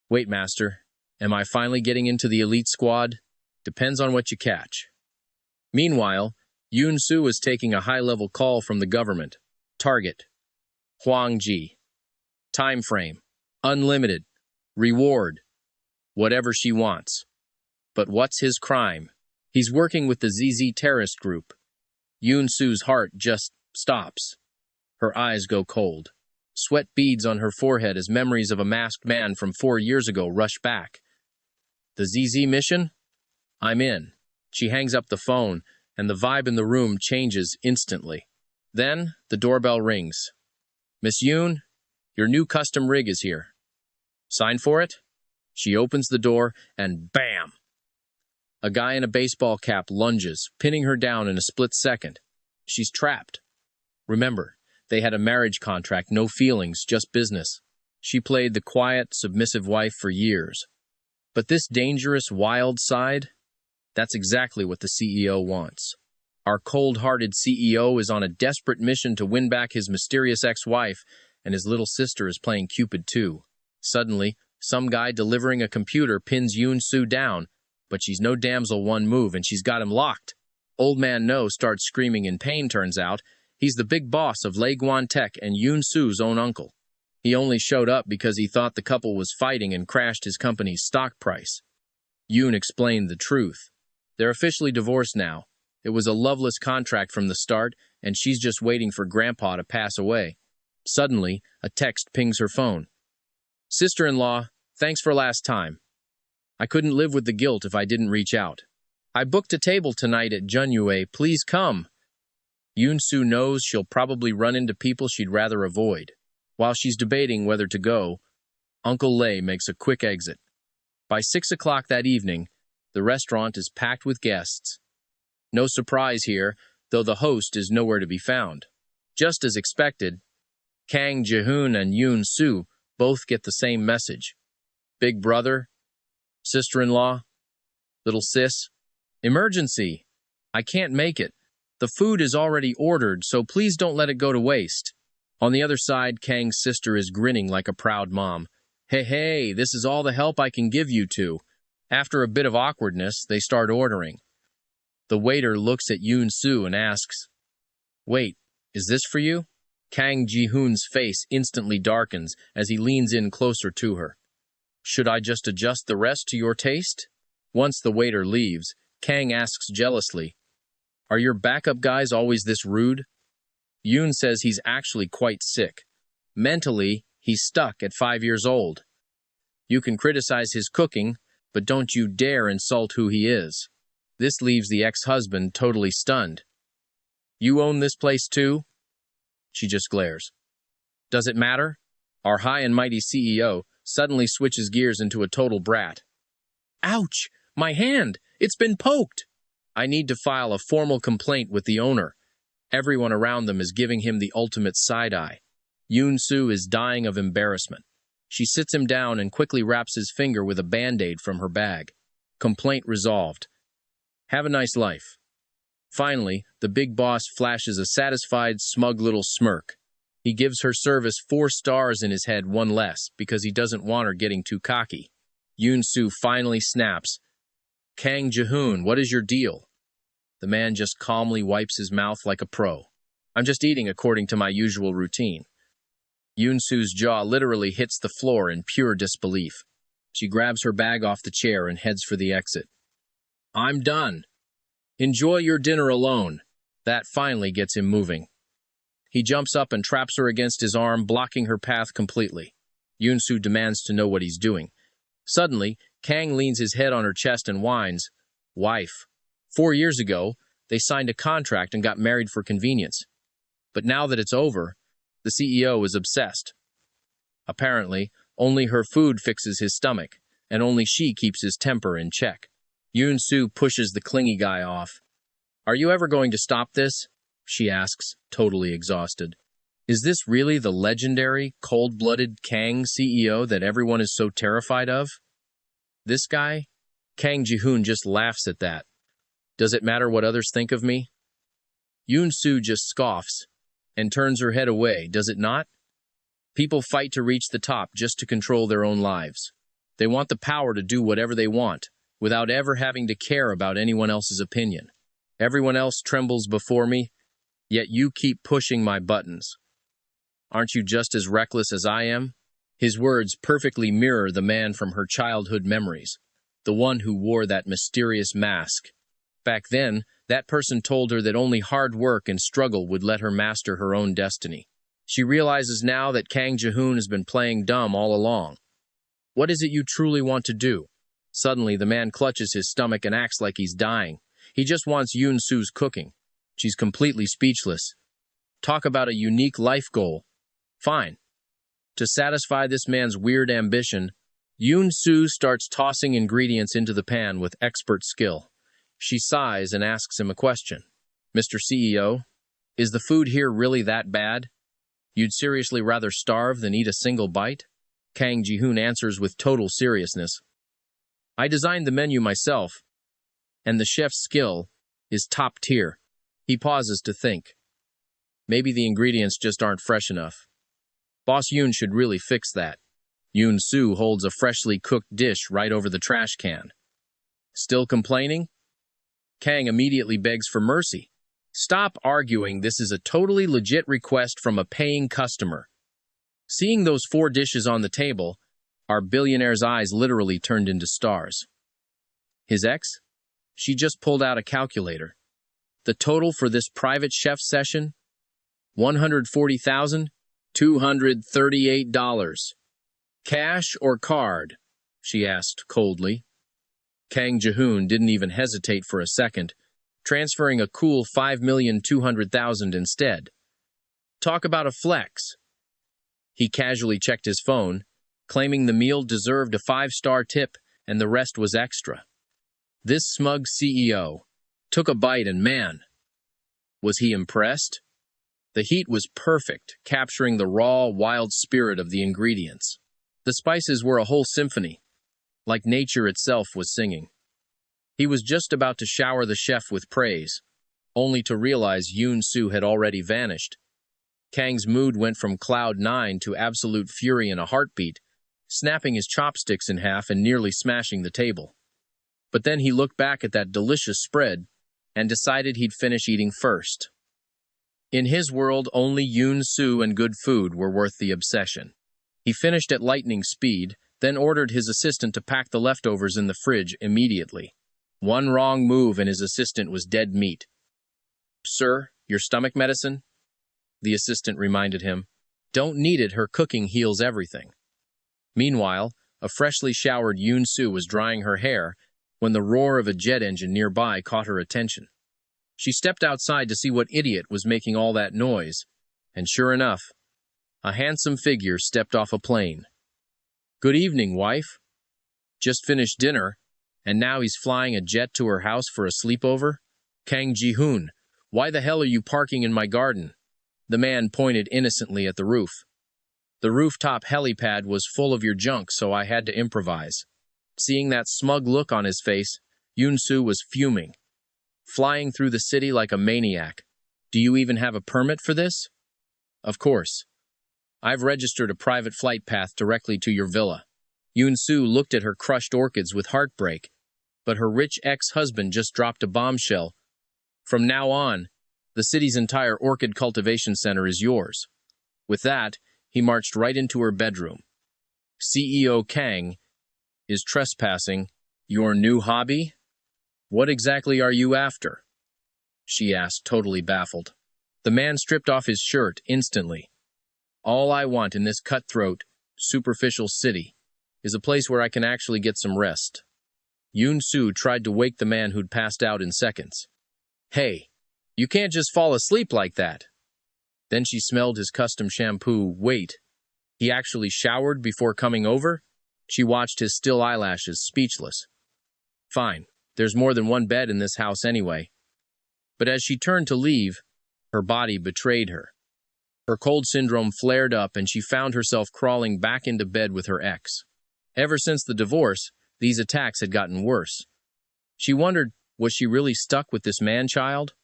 "Wait, Master. Am I finally getting into the elite squad? Depends on what you catch." Meanwhile, Yoon Soo is taking a high-level call from the government. Target: Huang Ji. Time frame: unlimited. Reward: whatever she wants. But what's his crime? He's working with the ZZ terrorist group. Yoon Soo's heart just stops. Her eyes go cold. Sweat beads on her forehead as memories of a masked man from 4 years ago rush back. The ZZ mission? I'm in. She hangs up the phone, and the vibe in the room changes instantly. Then, the doorbell rings. "Miss Yoon, your new custom rig is here. Sign for it?" She opens the door, and bam! A guy in a baseball cap lunges, pinning her down in a split second. She's trapped. Remember, they had a marriage contract, no feelings, just business. She played the quiet, submissive wife for years. But this dangerous, wild side, that's exactly what the CEO wants. Our cold-hearted CEO is on a desperate mission to win back his mysterious ex-wife, and his little sister is playing Cupid too. Suddenly, some guy delivering a computer pins Yoon Soo down, but she's no damsel one move, and she's got him locked. Old Man No starts screaming in pain, turns out. He's the big boss of Leiguan Tech and Yoon Soo's own uncle. He only showed up because he thought the couple was fighting and crashed his company's stock price. Yoon explained the truth. They're officially divorced now. It was a loveless contract from the start, and she's just waiting for Grandpa to pass away. Suddenly, a text pings her phone. "Sister-in-law, thanks for last time. I couldn't live with the guilt if I didn't reach out. I booked a table tonight at Junyue. Please come." Yoon Soo knows she'll probably run into people she'd rather avoid. While she's debating whether to go, Uncle Lei makes a quick exit. By 6 o'clock that evening, the restaurant is packed with guests. No surprise here, though the host is nowhere to be found. Just as expected, Kang Ji-hoon and Yoon Soo both get the same message. "Big brother, sister-in-law, little sis, emergency. I can't make it. The food is already ordered, so please don't let it go to waste." On the other side, Kang's sister is grinning like a proud mom. Hey, this is all the help I can give you two." After a bit of awkwardness, they start ordering. The waiter looks at Yoon Soo and asks, "Wait, is this for you?" Kang Ji-hoon's face instantly darkens as he leans in closer to her. "Should I just adjust the rest to your taste?" Once the waiter leaves, Kang asks jealously, "Are your backup guys always this rude?" Yoon says he's actually quite sick. Mentally, he's stuck at 5 years old. You can criticize his cooking, but don't you dare insult who he is. This leaves the ex-husband totally stunned. "You own this place too?" She just glares. "Does it matter?" Our high and mighty CEO suddenly switches gears into a total brat. "Ouch! My hand! It's been poked!" "I need to file a formal complaint with the owner." Everyone around them is giving him the ultimate side-eye. Yoon Soo is dying of embarrassment. She sits him down and quickly wraps his finger with a Band-Aid from her bag. Complaint resolved. Have a nice life. Finally, the big boss flashes a satisfied, smug little smirk. He gives her service 4 stars in his head, 1 less, because he doesn't want her getting too cocky. Yoon Soo finally snaps. "Kang Ji-hoon, what is your deal?" The man just calmly wipes his mouth like a pro. "I'm just eating according to my usual routine." Yoon Soo's jaw literally hits the floor in pure disbelief. She grabs her bag off the chair and heads for the exit. "I'm done. Enjoy your dinner alone." That finally gets him moving. He jumps up and traps her against his arm, blocking her path completely. Yoon Soo demands to know what he's doing. Suddenly, Kang leans his head on her chest and whines, "Wife. 4 years ago, they signed a contract and got married for convenience. But now that it's over, the CEO is obsessed. Apparently, only her food fixes his stomach, and only she keeps his temper in check." Yoon-soo pushes the clingy guy off. "Are you ever going to stop this?" she asks, totally exhausted. Is this really the legendary, cold-blooded Kang CEO that everyone is so terrified of? This guy? Kang Ji-hoon just laughs at that. Does it matter what others think of me? Yoon-soo just scoffs and turns her head away, does it not? People fight to reach the top just to control their own lives. They want the power to do whatever they want, without ever having to care about anyone else's opinion. Everyone else trembles before me, yet you keep pushing my buttons. Aren't you just as reckless as I am? His words perfectly mirror the man from her childhood memories, the one who wore that mysterious mask. Back then, that person told her that only hard work and struggle would let her master her own destiny. She realizes now that Kang Ji-hoon has been playing dumb all along. What is it you truly want to do? Suddenly, the man clutches his stomach and acts like he's dying. He just wants Yoon-soo's cooking. She's completely speechless. Talk about a unique life goal. Fine. To satisfy this man's weird ambition, Yoon-soo starts tossing ingredients into the pan with expert skill. She sighs and asks him a question. "Mr. CEO, is the food here really that bad? You'd seriously rather starve than eat a single bite?" Kang Ji-hoon answers with total seriousness. "I designed the menu myself, and the chef's skill is top tier." He pauses to think. Maybe the ingredients just aren't fresh enough. Boss Yoon should really fix that. Yoon-soo holds a freshly cooked dish right over the trash can. Still complaining? Kang immediately begs for mercy. "Stop arguing, this is a totally legit request from a paying customer." Seeing those 4 dishes on the table, our billionaire's eyes literally turned into stars. His ex? She just pulled out a calculator. The total for this private chef session? $140,238. Cash or card? She asked coldly. Kang Ji-hoon didn't even hesitate for a second, transferring a cool $5,200,000 instead. Talk about a flex. He casually checked his phone, claiming the meal deserved a 5-star tip and the rest was extra. This smug CEO took a bite and man, was he impressed? The heat was perfect, capturing the raw, wild spirit of the ingredients. The spices were a whole symphony, like nature itself was singing. He was just about to shower the chef with praise, only to realize Yoon-soo had already vanished. Kang's mood went from cloud 9 to absolute fury in a heartbeat, snapping his chopsticks in half and nearly smashing the table. But then he looked back at that delicious spread and decided he'd finish eating first. In his world, only Yoon-soo and good food were worth the obsession. He finished at lightning speed, then ordered his assistant to pack the leftovers in the fridge immediately. One wrong move and his assistant was dead meat. "Sir, your stomach medicine?" The assistant reminded him. "Don't need it, her cooking heals everything." Meanwhile, a freshly showered Yoon-soo was drying her hair when the roar of a jet engine nearby caught her attention. She stepped outside to see what idiot was making all that noise, and sure enough, a handsome figure stepped off a plane. "Good evening, wife. Just finished dinner, and now he's flying a jet to her house for a sleepover? Kang Ji-hoon, why the hell are you parking in my garden?" The man pointed innocently at the roof. "The rooftop helipad was full of your junk, so I had to improvise." Seeing that smug look on his face, Yoon-soo was fuming. "Flying through the city like a maniac. Do you even have a permit for this?" "Of course. I've registered a private flight path directly to your villa." Yoon-soo looked at her crushed orchids with heartbreak, but her rich ex-husband just dropped a bombshell. "From now on, the city's entire orchid cultivation center is yours." With that, he marched right into her bedroom. "CEO Kang is trespassing. Your new hobby? What exactly are you after?" she asked, totally baffled. The man stripped off his shirt instantly. "All I want in this cutthroat, superficial city is a place where I can actually get some rest. Yoon-soo tried to wake the man who'd passed out in seconds. Hey, you can't just fall asleep like that. Then she smelled his custom shampoo. Wait, he actually showered before coming over? She watched his still eyelashes, speechless. Fine, there's more than one bed in this house anyway. But as she turned to leave, her body betrayed her. Her cold syndrome flared up and she found herself crawling back into bed with her ex. Ever since the divorce, these attacks had gotten worse. She wondered, was she really stuck with this man-child?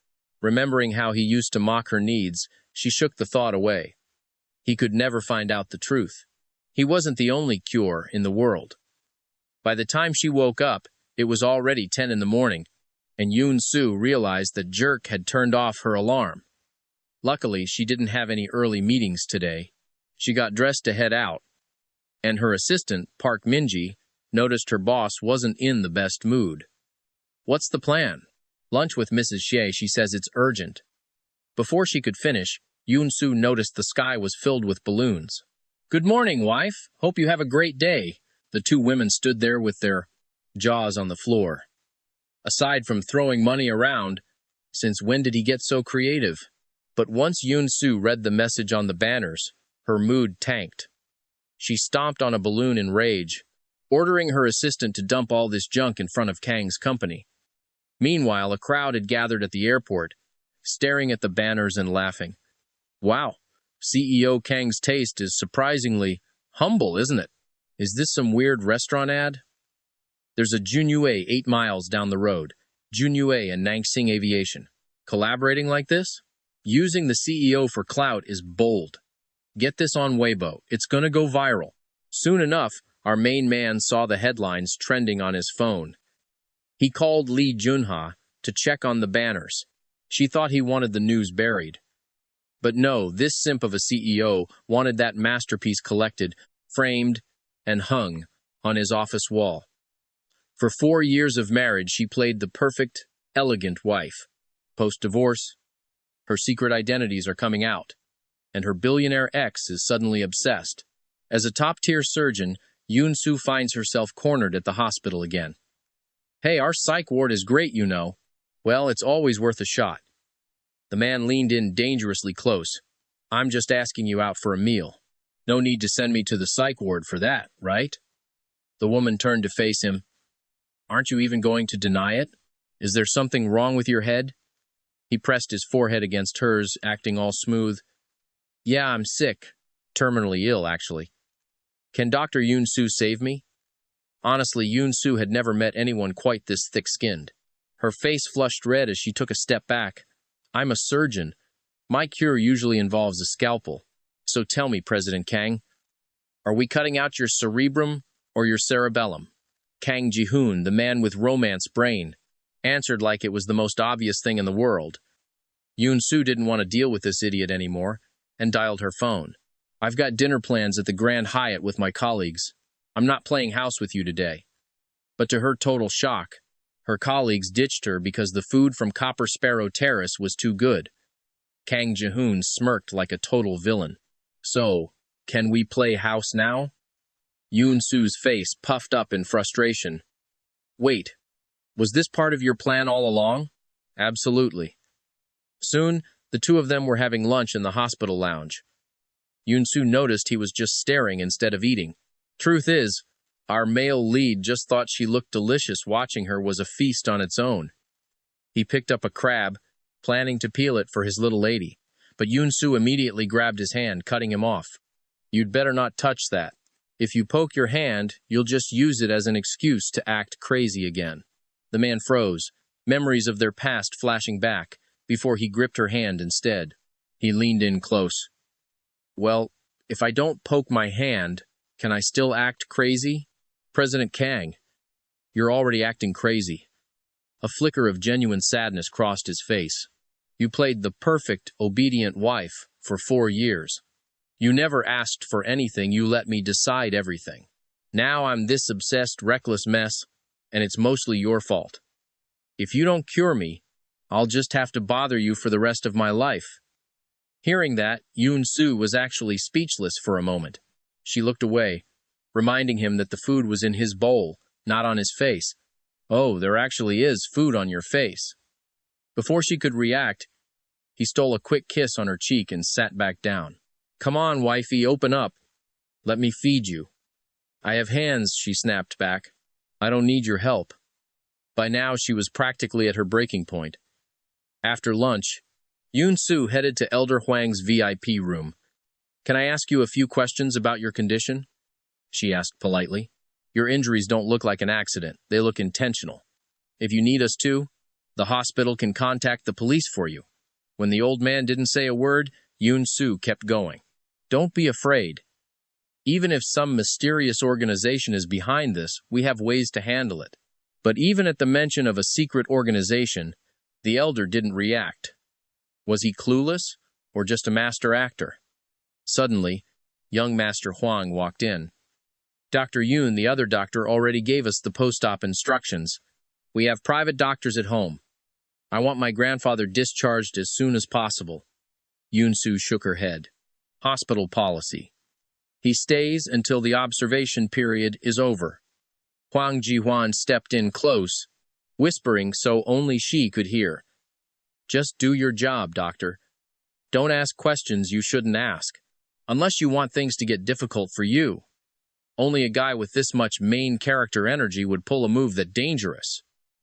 Remembering how he used to mock her needs, she shook the thought away. He could never find out the truth. He wasn't the only cure in the world. By the time she woke up, it was already 10 in the morning, and Yoon-soo realized that Jerk had turned off her alarm. Luckily, she didn't have any early meetings today. She got dressed to head out, and her assistant, Park Minji, noticed her boss wasn't in the best mood. What's the plan? Lunch with Mrs. Shea, she says it's urgent. Before she could finish, Yoon-soo noticed the sky was filled with balloons. Good morning, wife. Hope you have a great day. The two women stood there with their jaws on the floor. Aside from throwing money around, since when did he get so creative? But once Yoon-soo read the message on the banners, her mood tanked. She stomped on a balloon in rage, ordering her assistant to dump all this junk in front of Kang's company. Meanwhile, a crowd had gathered at the airport, staring at the banners and laughing. Wow, CEO Kang's taste is surprisingly humble, isn't it? Is this some weird restaurant ad? There's a Junyue 8 miles down the road, Junyue and Nangsing Aviation. Collaborating like this? Using the CEO for clout is bold. Get this on Weibo. It's gonna go viral. Soon enough, our main man saw the headlines trending on his phone. He called Lee Junha to check on the banners. She thought he wanted the news buried. But no, this simp of a CEO wanted that masterpiece collected, framed, and hung on his office wall. For 4 years of marriage, she played the perfect, elegant wife. Post-divorce, her secret identities are coming out, and her billionaire ex is suddenly obsessed. As a top-tier surgeon, Yoon-soo finds herself cornered at the hospital again. Hey, our psych ward is great, you know. Well, it's always worth a shot. The man leaned in dangerously close. I'm just asking you out for a meal. No need to send me to the psych ward for that, right? The woman turned to face him. Aren't you even going to deny it? Is there something wrong with your head? He pressed his forehead against hers, acting all smooth. Yeah, I'm sick. Terminally ill, actually. Can Dr. Yoon-soo save me? Honestly, Yoon-soo had never met anyone quite this thick-skinned. Her face flushed red as she took a step back. I'm a surgeon. My cure usually involves a scalpel. So tell me, President Kang, are we cutting out your cerebrum or your cerebellum? Kang Ji-hoon, the man with romance brain, answered like it was the most obvious thing in the world. Yoon-soo didn't want to deal with this idiot anymore and dialed her phone. I've got dinner plans at the Grand Hyatt with my colleagues. I'm not playing house with you today. But to her total shock, her colleagues ditched her because the food from Copper Sparrow Terrace was too good. Kang Ji-hoon smirked like a total villain. So, can we play house now? Yoon-soo's face puffed up in frustration. Wait, was this part of your plan all along? Absolutely. Soon, the two of them were having lunch in the hospital lounge. Yoon-soo noticed he was just staring instead of eating. Truth is, our male lead just thought she looked delicious. Watching her was a feast on its own. He picked up a crab, planning to peel it for his little lady, but Yoon-soo immediately grabbed his hand, cutting him off. You'd better not touch that. If you poke your hand, you'll just use it as an excuse to act crazy again. The man froze, memories of their past flashing back, before he gripped her hand instead. He leaned in close. Well, if I don't poke my hand, can I still act crazy? President Kang, you're already acting crazy. A flicker of genuine sadness crossed his face. You played the perfect, obedient wife for 4 years. You never asked for anything, you let me decide everything. Now I'm this obsessed, reckless mess, and it's mostly your fault. If you don't cure me, I'll just have to bother you for the rest of my life. Hearing that, Yoon-soo was actually speechless for a moment. She looked away, reminding him that the food was in his bowl, not on his face. Oh, there actually is food on your face. Before she could react, he stole a quick kiss on her cheek and sat back down. Come on, wifey, open up. Let me feed you. I have hands, she snapped back. I don't need your help. By now, she was practically at her breaking point. After lunch, Yoon-soo headed to Elder Hwang's VIP room. Can I ask you a few questions about your condition? She asked politely. Your injuries don't look like an accident. They look intentional. If you need us to, the hospital can contact the police for you. When the old man didn't say a word, Yoon-soo kept going. Don't be afraid. Even if some mysterious organization is behind this, we have ways to handle it. But even at the mention of a secret organization, the elder didn't react. Was he clueless, or just a master actor? Suddenly, young Master Hwang walked in. Dr. Yoon, the other doctor, already gave us the post-op instructions. We have private doctors at home. I want my grandfather discharged as soon as possible. Yoon-soo shook her head. Hospital policy. He stays until the observation period is over. Hwang Ji-hwan stepped in close, whispering so only she could hear. Just do your job, doctor. Don't ask questions you shouldn't ask, unless you want things to get difficult for you. Only a guy with this much main character energy would pull a move that dangerous.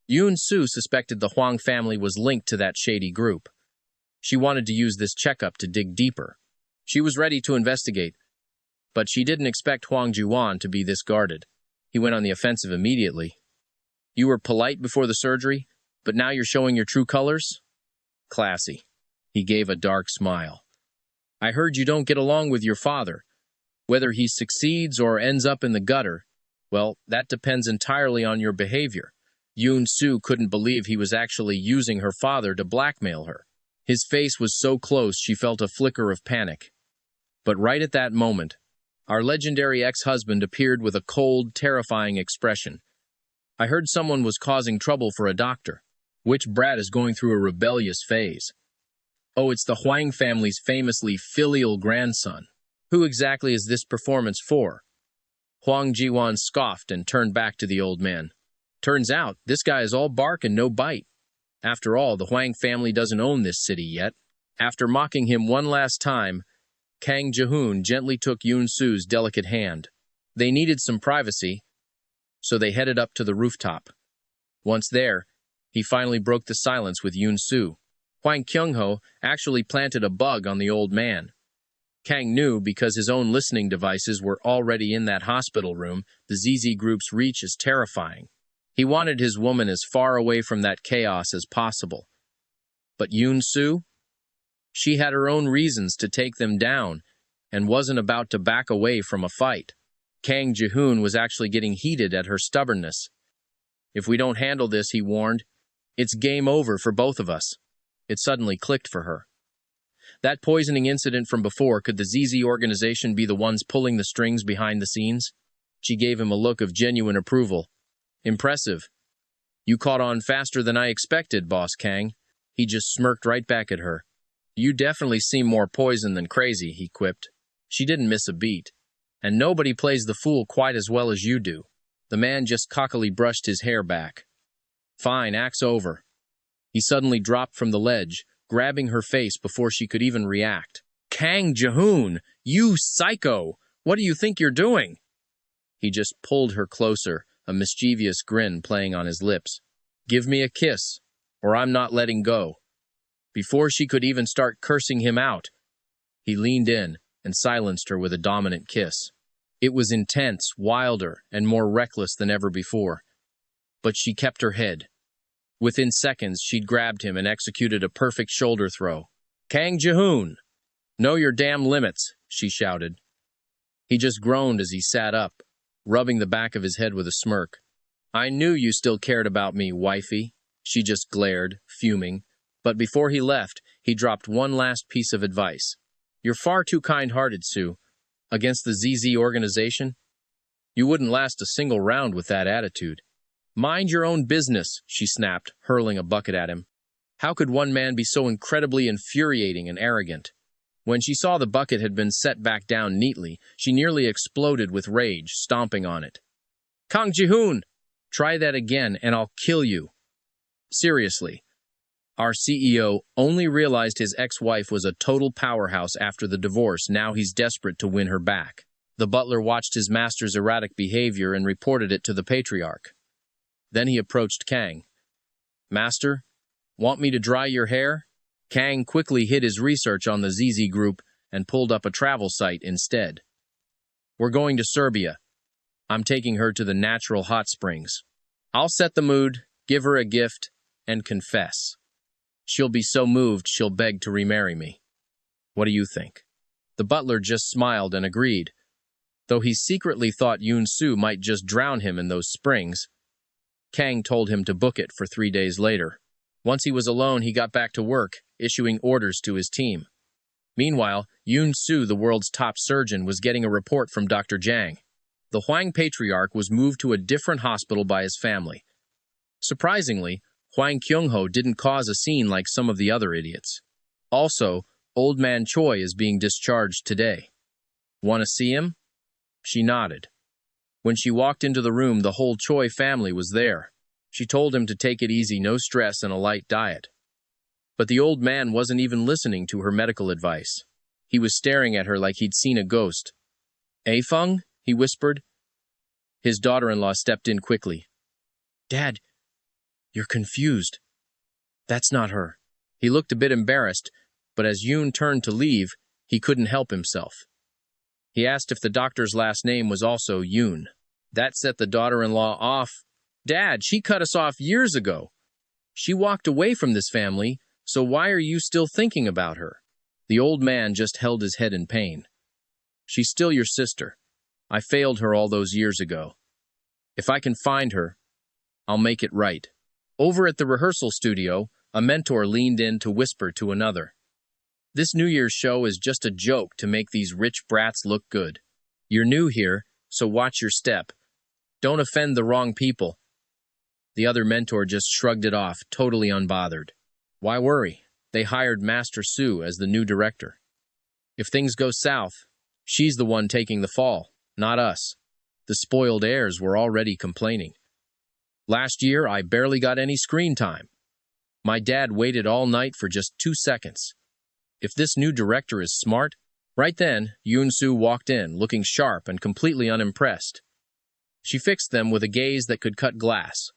Yoon-soo suspected the Hwang family was linked to that shady group. She wanted to use this checkup to dig deeper. She was ready to investigate, but she didn't expect Hwang Ji-hwan to be this guarded. He went on the offensive immediately. You were polite before the surgery, but now you're showing your true colors? Classy. He gave a dark smile. I heard you don't get along with your father. Whether he succeeds or ends up in the gutter, well, that depends entirely on your behavior. Yoon-soo couldn't believe he was actually using her father to blackmail her. His face was so close she felt a flicker of panic. But right at that moment, our legendary ex-husband appeared with a cold, terrifying expression. I heard someone was causing trouble for a doctor. Which brat is going through a rebellious phase? Oh, it's the Hwang family's famously filial grandson. Who exactly is this performance for? Hwang Ji-hwan scoffed and turned back to the old man. Turns out, this guy is all bark and no bite. After all, the Hwang family doesn't own this city yet. After mocking him one last time, Kang Ji-hoon gently took Yoon-soo's delicate hand. They needed some privacy, so they headed up to the rooftop. Once there, he finally broke the silence with Yoon-soo. Hwang Kyung-ho actually planted a bug on the old man. Kang knew because his own listening devices were already in that hospital room, the ZZ Group's reach is terrifying. He wanted his woman as far away from that chaos as possible. But Yoon-soo? She had her own reasons to take them down and wasn't about to back away from a fight. Kang Ji-hoon was actually getting heated at her stubbornness. If we don't handle this, he warned, it's game over for both of us. It suddenly clicked for her. That poisoning incident from before, could the ZZ organization be the ones pulling the strings behind the scenes? She gave him a look of genuine approval. Impressive. You caught on faster than I expected, Boss Kang. He just smirked right back at her. You definitely seem more poison than crazy, he quipped. She didn't miss a beat. And nobody plays the fool quite as well as you do. The man just cockily brushed his hair back. Fine, act's over. He suddenly dropped from the ledge, grabbing her face before she could even react. Kang Ji-hoon, you psycho! What do you think you're doing? He just pulled her closer, a mischievous grin playing on his lips. Give me a kiss, or I'm not letting go. Before she could even start cursing him out, he leaned in and silenced her with a dominant kiss. It was intense, wilder, and more reckless than ever before. But she kept her head. Within seconds, she'd grabbed him and executed a perfect shoulder throw. Kang Ji-hoon! Know your damn limits, she shouted. He just groaned as he sat up, rubbing the back of his head with a smirk. I knew you still cared about me, wifey. She just glared, fuming. But before he left, he dropped one last piece of advice. You're far too kind-hearted, Sue. Against the ZZ organization? You wouldn't last a single round with that attitude. Mind your own business, she snapped, hurling a bucket at him. How could one man be so incredibly infuriating and arrogant? When she saw the bucket had been set back down neatly, she nearly exploded with rage, stomping on it. Kang Ji-hoon! Try that again and I'll kill you. Seriously. Our CEO only realized his ex-wife was a total powerhouse after the divorce. Now he's desperate to win her back. The butler watched his master's erratic behavior and reported it to the patriarch. Then he approached Kang. Master, want me to dry your hair? Kang quickly hid his research on the ZZ group and pulled up a travel site instead. We're going to Serbia. I'm taking her to the natural hot springs. I'll set the mood, give her a gift, and confess. She'll be so moved she'll beg to remarry me. What do you think? The butler just smiled and agreed. Though he secretly thought Yoon-soo might just drown him in those springs, Kang told him to book it for 3 days later. Once he was alone, he got back to work, issuing orders to his team. Meanwhile, Yoon-soo, the world's top surgeon, was getting a report from Dr. Jang. The Hwang patriarch was moved to a different hospital by his family. Surprisingly, Hwang Kyung-ho didn't cause a scene like some of the other idiots. Also, Old Man Choi is being discharged today. Want to see him? She nodded. When she walked into the room, the whole Choi family was there. She told him to take it easy, no stress, and a light diet. But the old man wasn't even listening to her medical advice. He was staring at her like he'd seen a ghost. Fung? He whispered. His daughter-in-law stepped in quickly. Dad, you're confused. That's not her. He looked a bit embarrassed, but as Yoon turned to leave, he couldn't help himself. He asked if the doctor's last name was also Yoon. That set the daughter-in-law off. Dad, she cut us off years ago. She walked away from this family, so why are you still thinking about her? The old man just held his head in pain. She's still your sister. I failed her all those years ago. If I can find her, I'll make it right. Over at the rehearsal studio, a mentor leaned in to whisper to another. This New Year's show is just a joke to make these rich brats look good. You're new here, so watch your step. Don't offend the wrong people. The other mentor just shrugged it off, totally unbothered. Why worry? They hired Master Sue as the new director. If things go south, she's the one taking the fall, not us. The spoiled heirs were already complaining. Last year, I barely got any screen time. My dad waited all night for just 2 seconds. If this new director is smart... Right then, Yoon-soo walked in, looking sharp and completely unimpressed. She fixed them with a gaze that could cut glass.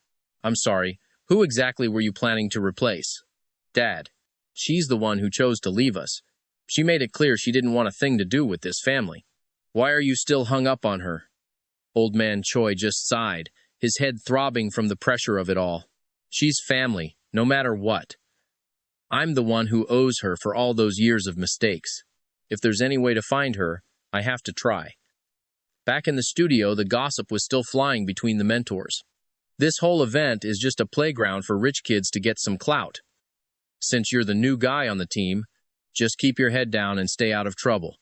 I'm sorry, who exactly were you planning to replace? Dad. She's the one who chose to leave us. She made it clear she didn't want a thing to do with this family. Why are you still hung up on her? Old Man Choi just sighed, his head throbbing from the pressure of it all. She's family, no matter what. I'm the one who owes her for all those years of mistakes. If there's any way to find her, I have to try. Back in the studio, the gossip was still flying between the mentors. This whole event is just a playground for rich kids to get some clout. Since you're the new guy on the team, just keep your head down and stay out of trouble.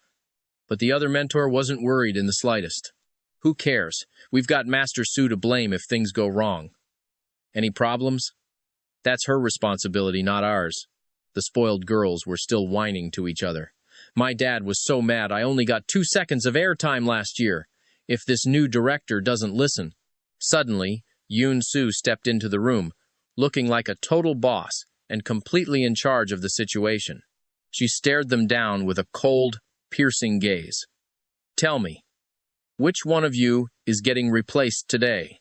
But the other mentor wasn't worried in the slightest. Who cares? We've got Master Sue to blame if things go wrong. Any problems? That's her responsibility, not ours. The spoiled girls were still whining to each other. My dad was so mad I only got 2 seconds of airtime last year. If this new director doesn't listen. Suddenly, Yoon-soo stepped into the room, looking like a total boss and completely in charge of the situation. She stared them down with a cold, piercing gaze. Tell me, which one of you is getting replaced today?